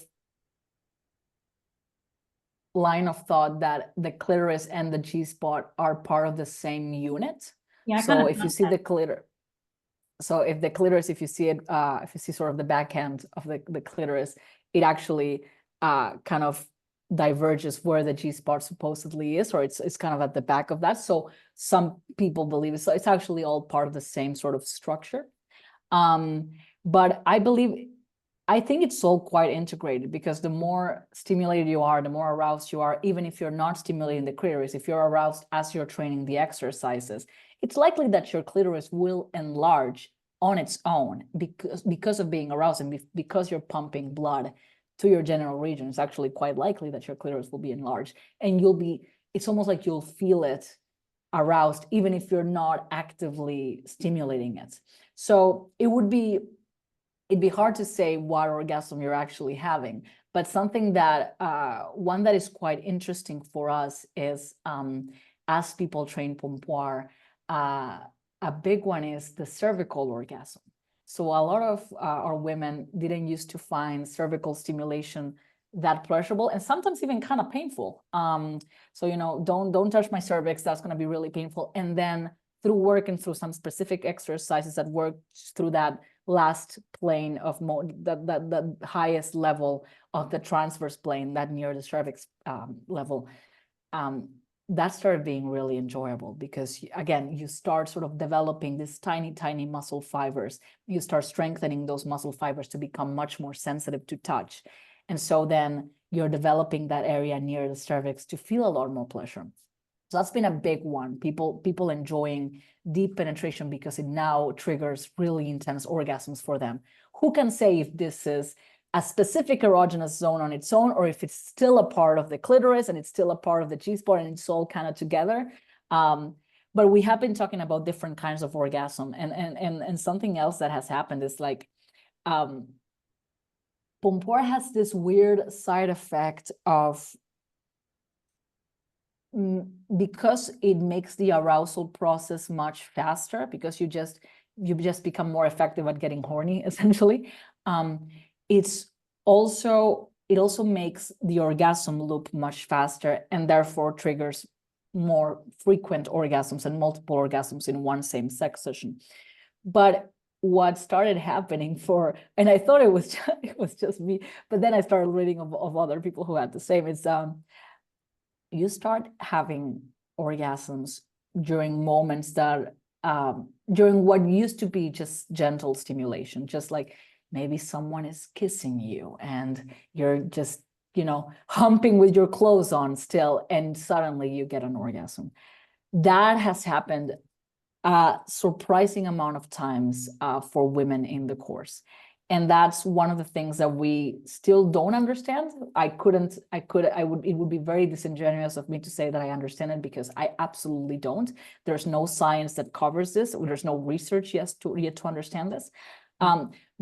line of thought that the clitoris and the G-spot are part of the same unit. Yeah, So if you see the clitoris, if you see it, if you see sort of the backhand of the clitoris, it actually kind of diverges where the G-spot supposedly is, or it's kind of at the back of that. So some people believe it's actually all part of the same sort of structure. But I think it's all quite integrated, because the more stimulated you are, the more aroused you are, even if you're not stimulating the clitoris, if you're aroused as you're training the exercises, it's likely that your clitoris will enlarge on its own because of being aroused, and because you're pumping blood to your genital region. It's actually quite likely that your clitoris will be enlarged, and it's almost like you'll feel it aroused, even if you're not actively stimulating it. So it would be it'd be hard to say what orgasm you're actually having. But something that, one that is quite interesting for us is, as people train Pompoir, a big one is the cervical orgasm. So a lot of our women didn't used to find cervical stimulation that pleasurable, and sometimes even kind of painful. So, don't touch my cervix, that's going to be really painful. And then through working through some specific exercises that work through that last plane of the highest level of the transverse plane, that near the cervix level, that started being really enjoyable, because again, you start sort of developing these tiny muscle fibers. You start strengthening those muscle fibers to become much more sensitive to touch. And so then you're developing that area near the cervix to feel a lot more pleasure. So that's been a big one. People enjoying deep penetration because it now triggers really intense orgasms for them. Who can say if this is a specific erogenous zone on its own, or if it's still a part of the clitoris and it's still a part of the G-spot and it's all kind of together? But we have been talking about different kinds of orgasm, and something else that has happened is like, Pompoir has this weird side effect of, because it makes the arousal process much faster, because you just become more effective at getting horny, essentially. It also makes the orgasm loop much faster, and therefore triggers more frequent orgasms and multiple orgasms in one same sex session. But what started happening and I thought it was just me, but then I started reading of other people who had the same. It's you start having orgasms during moments that, during what used to be just gentle stimulation, just like maybe someone is kissing you and you're just, humping with your clothes on still, and suddenly you get an orgasm. That has happened a surprising amount of times for women in the course. And that's one of the things that we still don't understand. It would be very disingenuous of me to say that I understand it, because I absolutely don't. There's no science that covers this. There's no research yet to understand this.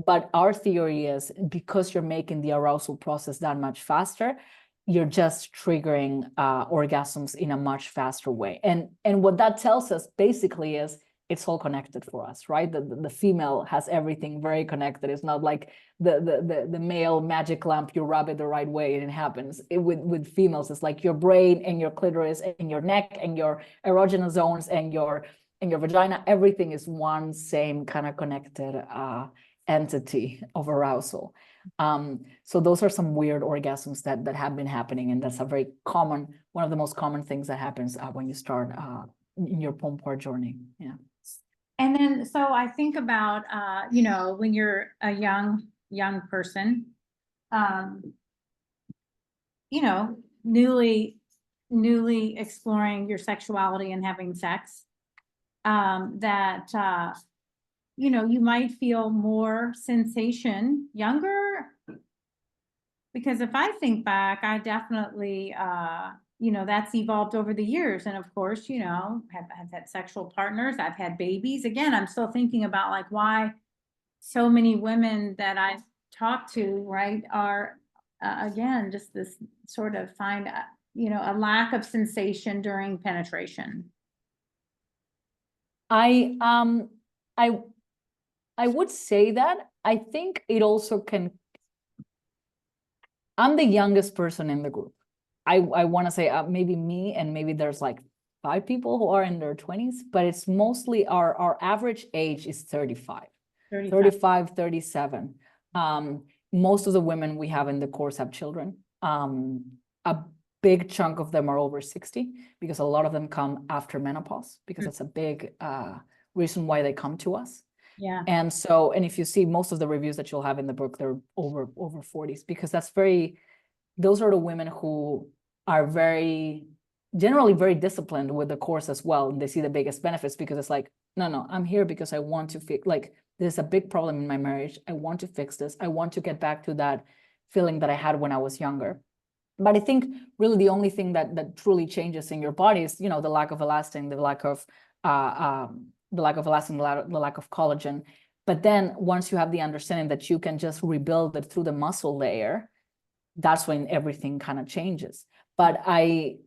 But our theory is, because you're making the arousal process that much faster, you're just triggering orgasms in a much faster way. And what that tells us basically is, it's all connected for us, right? The female has everything very connected. It's not like the male magic lamp, you rub it the right way and it happens. With females, it's like your brain and your clitoris and your neck and your erogenous zones and your vagina, everything is one same kind of connected entity of arousal. So those are some weird orgasms that have been happening, and that's one of the most common things that happens when you start in your Pompoir journey. Yeah. And then, so I think about, when you're a young person, newly exploring your sexuality and having sex, that, you might feel more sensation younger. Because if I think back, I definitely, that's evolved over the years. And of course, have had sexual partners, I've had babies. Again, I'm still thinking about like why so many women that I've talked to, right, are, again, just this sort of find, a lack of sensation during penetration. I would say that I think it also can. I'm the youngest person in the group. I want to say maybe me, and maybe there's like 5 people who are in their 20s, but it's mostly our average age is 35, 37. Most of the women we have in the course have children. A big chunk of them are over 60, because a lot of them come after menopause, because that's a big reason why they come to us. Yeah. And if you see most of the reviews that you'll have in the book, they're over 40s, because those are the women who are generally very disciplined with the course as well. And they see the biggest benefits, because it's like, no, I'm here because I want to fix, like, there's a big problem in my marriage. I want to fix this. I want to get back to that feeling that I had when I was younger. But I think really the only thing that truly changes in your body is, the lack of elastin, the lack of elastin, the lack of collagen. But then once you have the understanding that you can just rebuild it through the muscle layer, that's when everything kind of changes. But I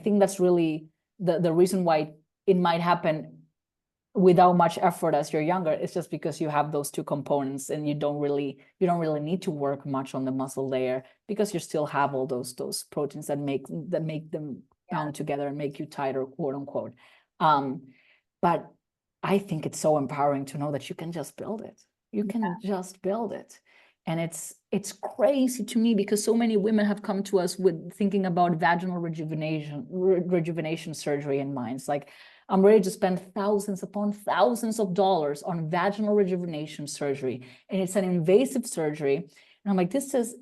think that's really the reason why it might happen without much effort as you're younger. It's just because you have those two components, and you don't really need to work much on the muscle layer, because you still have all those proteins that make them bound together and make you tighter, quote unquote. But I think it's so empowering to know that you can just build it. You can just build it. And it's crazy to me, because so many women have come to us with thinking about vaginal rejuvenation surgery in mind. It's like, I'm ready to spend thousands upon thousands of dollars on vaginal rejuvenation surgery. And it's an invasive surgery. And I'm like, this is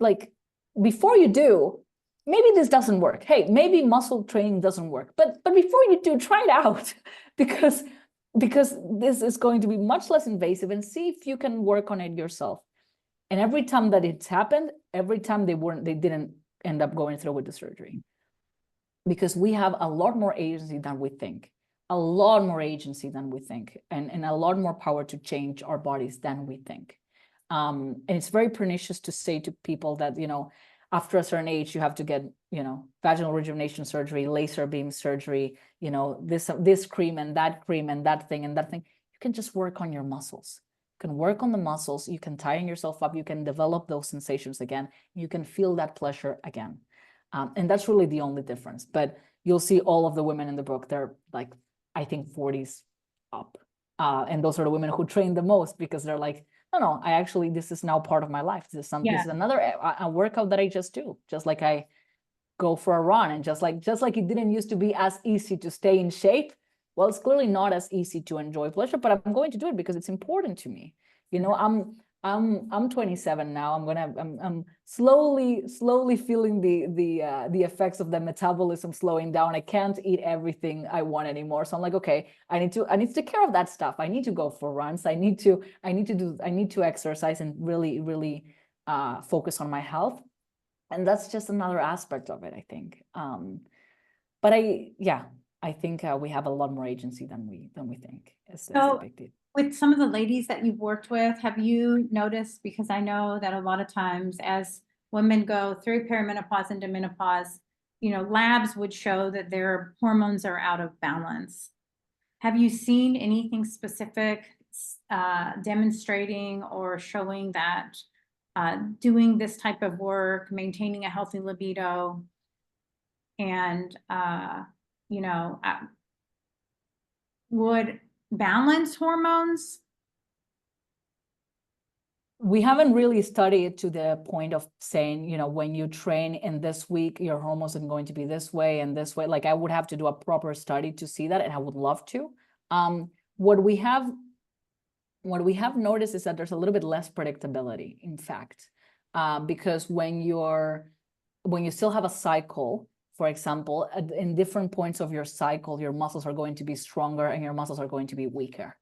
like, before you do, maybe this doesn't work. Hey, maybe muscle training doesn't work. But before you do, try it out because this is going to be much less invasive, and see if you can work on it yourself. And every time that it's happened, every time they didn't end up going through with the surgery, because we have a lot more agency than we think, a lot more agency than we think, and a lot more power to change our bodies than we think. And it's very pernicious to say to people that, after a certain age, you have to get, vaginal rejuvenation surgery, laser beam surgery, this cream and that cream and that thing and that thing. You can just work on your muscles. You can work on the muscles. You can tighten yourself up. You can develop those sensations again. You can feel that pleasure again. And that's really the only difference. But you'll see all of the women in the book, they're like, I think 40s up. And those are the women who train the most, because they're like, no, this is now part of my life. This is another a workout that I just do, just like I go for a run. And just like it didn't used to be as easy to stay in shape. Well, it's clearly not as easy to enjoy pleasure, but I'm going to do it because it's important to me. I'm 27 now. I'm slowly feeling the effects of the metabolism slowing down. I can't eat everything I want anymore. So I'm like, okay, I need to take care of that stuff. I need to go for runs. I need to exercise and really focus on my health. And that's just another aspect of it, I think. But I think we have a lot more agency than we think. It's a big deal. With some of the ladies that you've worked with, have you noticed, because I know that a lot of times as women go through perimenopause into menopause, labs would show that their hormones are out of balance. Have you seen anything specific demonstrating or showing that doing this type of work, maintaining a healthy libido, and would balance hormones? We haven't really studied to the point of saying, when you train in this week, your hormones are going to be this way and this way. Like, I would have to do a proper study to see that, and I would love to. What we have noticed is that there's a little bit less predictability, in fact, because when you still have a cycle, for example, in different points of your cycle, your muscles are going to be stronger and your muscles are going to be weaker.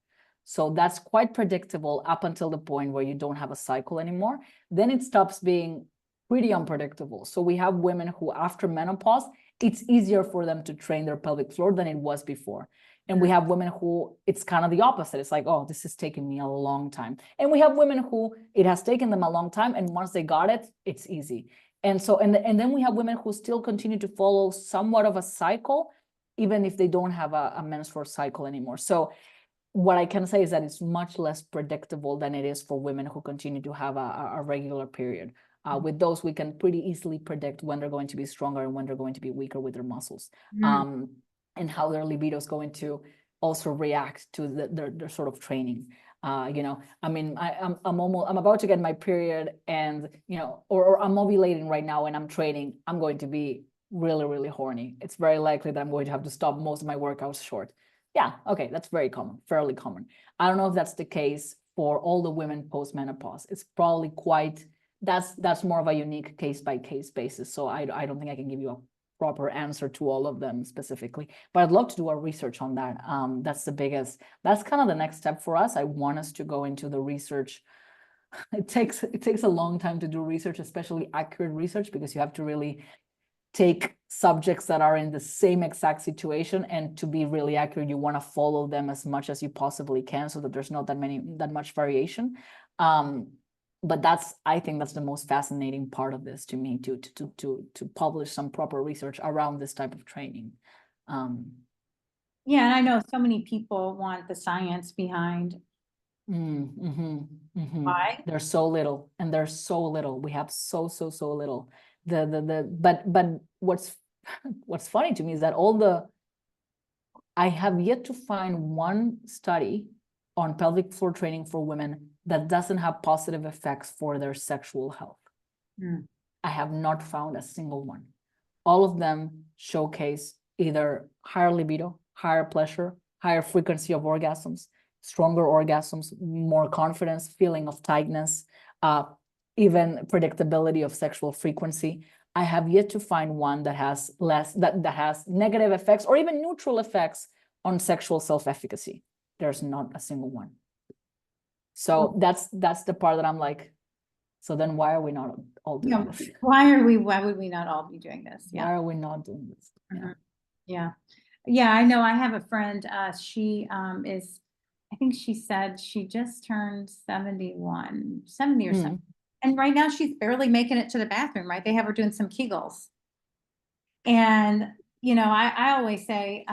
So that's quite predictable up until the point where you don't have a cycle anymore. Then it stops being pretty unpredictable. So we have women who, after menopause, it's easier for them to train their pelvic floor than it was before. And we have women who it's kind of the opposite. It's like, oh, this has taken me a long time. And we have women who it has taken them a long time, and once they got it, it's easy. And so, and then we have women who still continue to follow somewhat of a cycle, even if they don't have a menstrual cycle anymore. So what I can say is that it's much less predictable than it is for women who continue to have a regular period. With those, we can pretty easily predict when they're going to be stronger and when they're going to be weaker with their muscles, and how their libido is going to also react to their sort of training. I mean, I'm about to get my period, and or I'm ovulating right now and I'm training. I'm going to be really, really horny. It's very likely that I'm going to have to stop most of my workouts short. Yeah, okay, that's very common, fairly common. I don't know if that's the case for all the women post-menopause. It's probably that's more of a unique case-by-case basis. So I don't think I can give you a proper answer to all of them specifically, but I'd love to do our research on that. That's kind of the next step for us. I want us to go into the research. It takes a long time to do research, especially accurate research, because you have to really take subjects that are in the same exact situation, and to be really accurate, you want to follow them as much as you possibly can so that there's not that much variation. But I think that's the most fascinating part of this to me, to publish some proper research around this type of training. Yeah, and I know so many people want the science behind why. There's so little, and there's so little. We have so little. But what's funny to me is that I have yet to find one study on pelvic floor training for women that doesn't have positive effects for their sexual health. I have not found a single one. All of them showcase either higher libido, higher pleasure, higher frequency of orgasms, stronger orgasms, more confidence, feeling of tightness, even predictability of sexual frequency. I have yet to find one that has that has negative effects or even neutral effects on sexual self-efficacy. There's not a single one. So that's the part that I'm like, so then why are we not all doing this? Why would we not all be doing this? Yeah. Why are we not doing this? Yeah, I know. I have a friend, she is, I think she said she just turned 70 or something. And right now she's barely making it to the bathroom, right? They have her doing some Kegels. And, I always say,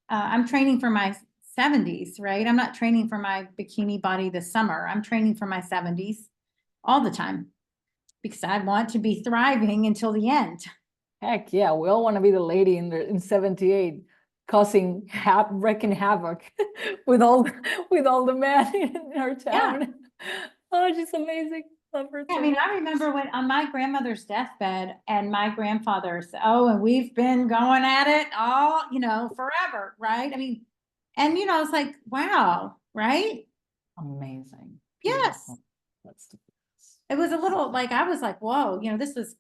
I'm training for my 70s, right? I'm not training for my bikini body this summer. I'm training for my 70s all the time because I want to be thriving until the end. Heck yeah, we all want to be the lady in 78 wreaking havoc with all the men in her town. Yeah. Oh, she's amazing. Love her too. I mean, I remember when on my grandmother's deathbed and my grandfather said, "Oh, and we've been going at it all, forever," right? I mean, and it's like, wow, right? Amazing. Yes. It was a little like, I was like, whoa, this was,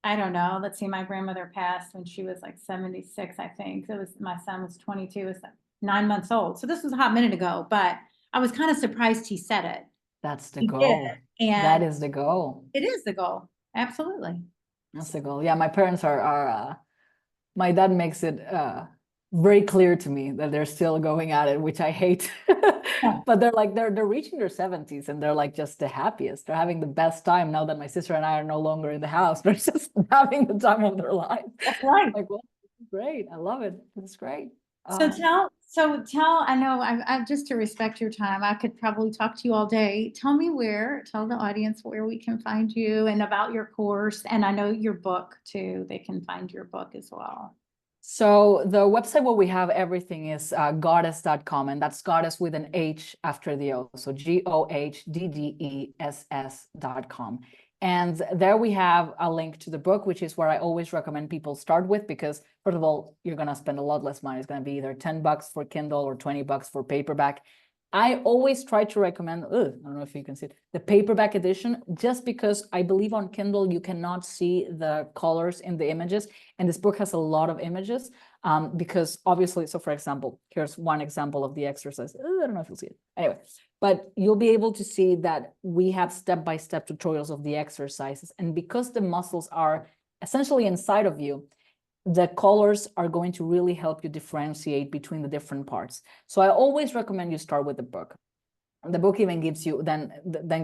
I don't know. Let's see, my grandmother passed when she was like 76, I think. My son was 22, it was 9 months old. So this was a hot minute ago, but I was kind of surprised he said it. That's the goal. That is the goal. It is the goal. Absolutely. That's the goal. Yeah, my parents are my dad makes it very clear to me that they're still going at it, which I hate. Yeah. But they're reaching their 70s and they're like just the happiest. They're having the best time now that my sister and I are no longer in the house. They're just having the time of their life. That's right. Like, well, great. I love it. It's great. So tell, I know I just to respect your time, I could probably talk to you all day. Tell the audience where we can find you and about your course. And I know your book too. They can find your book as well. So the website where we have everything is goddess.com, and that's goddess with an H after the O. So GOHDDESS.com. And there we have a link to the book, which is where I always recommend people start with, because first of all, you're going to spend a lot less money. It's going to be either $10 for Kindle or $20 for paperback. I always try to recommend, I don't know if you can see it, the paperback edition, just because I believe on Kindle, you cannot see the colors in the images. And this book has a lot of images because obviously, so for example, here's one example of the exercise. I don't know if you'll see it. Anyway, but you'll be able to see that we have step-by-step tutorials of the exercises. And because the muscles are essentially inside of you, the colors are going to really help you differentiate between the different parts. So I always recommend you start with the book. The book even gives you then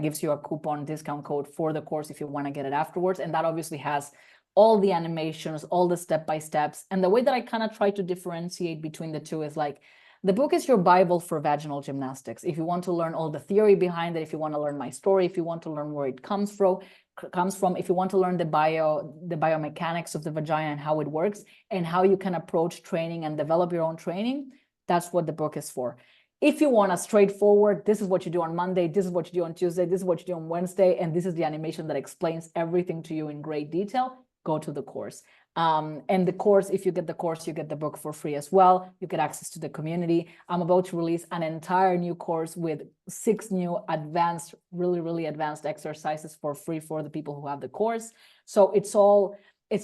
gives you a coupon discount code for the course if you want to get it afterwards. And that obviously has all the animations, all the step-by-steps. And the way that I kind of try to differentiate between the two is like, the book is your Bible for vaginal gymnastics. If you want to learn all the theory behind it, if you want to learn my story, if you want to learn where it comes from, if you want to learn the biomechanics of the vagina and how it works and how you can approach training and develop your own training, that's what the book is for. If you want a straightforward, this is what you do on Monday, this is what you do on Tuesday, this is what you do on Wednesday, and this is the animation that explains everything to you in great detail, go to the course. And the course, if you get the course, you get the book for free as well. You get access to the community. I'm about to release an entire new course with 6 new advanced, really advanced exercises for free for the people who have the course. So it's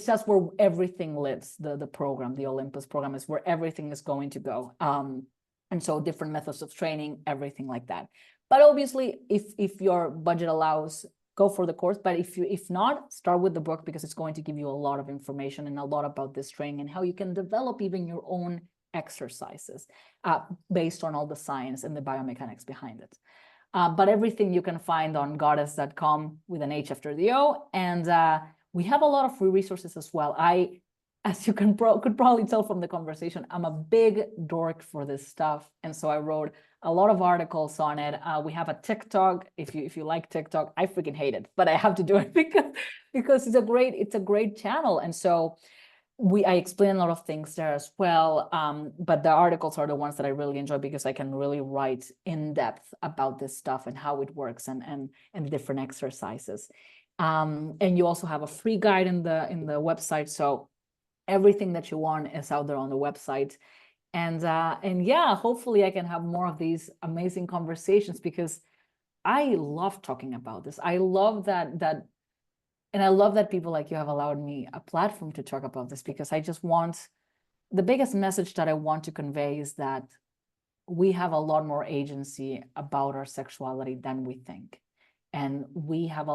just where everything lives. The program, the Olympus program, is where everything is going to go. And so different methods of training, everything like that. But obviously, if your budget allows, go for the course. But if not, start with the book, because it's going to give you a lot of information and a lot about this training and how you can develop even your own exercises based on all the science and the biomechanics behind it. But everything you can find on goddess.com with an H after the O. And we have a lot of free resources as well. As you could probably tell from the conversation, I'm a big dork for this stuff. And so I wrote a lot of articles on it. We have a TikTok. If you like TikTok, I freaking hate it, but I have to do it because it's a great channel. And so I explain a lot of things there as well. But the articles are the ones that I really enjoy, because I can really write in depth about this stuff and how it works and the different exercises. And you also have a free guide in the website. So everything that you want is out there on the website. And yeah, hopefully I can have more of these amazing conversations, because I love talking about this. I love that and I love that people like you have allowed me a platform to talk about this, because I just want, the biggest message that I want to convey is that we have a lot more agency about our sexuality than we think. And we have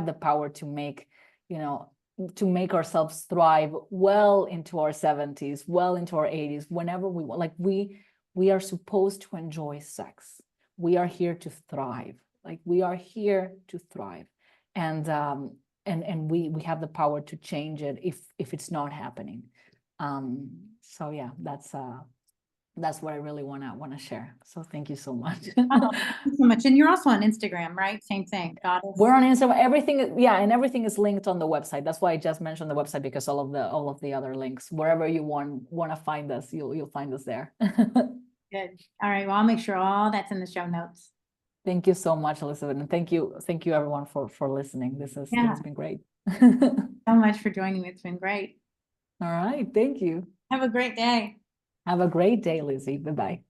the power to make, to make ourselves thrive well into our 70s, well into our 80s, whenever we want. Like we are supposed to enjoy sex. We are here to thrive. Like we are here to thrive. And we have the power to change it if it's not happening. So yeah, that's what I really wanna share. So thank you so much. Oh, thank you so much. And you're also on Instagram, right? Same thing. Goddess. We're on Instagram. And everything is linked on the website. That's why I just mentioned the website, because all of the other links, wherever you want to find us, you'll find us there. Good. All right. Well, I'll make sure all that's in the show notes. Thank you so much, Elizabeth, and thank you everyone for listening. This has been great. So much for joining me. It's been great. All right, thank you. Have a great day. Have a great day, Lizzie. Bye-bye.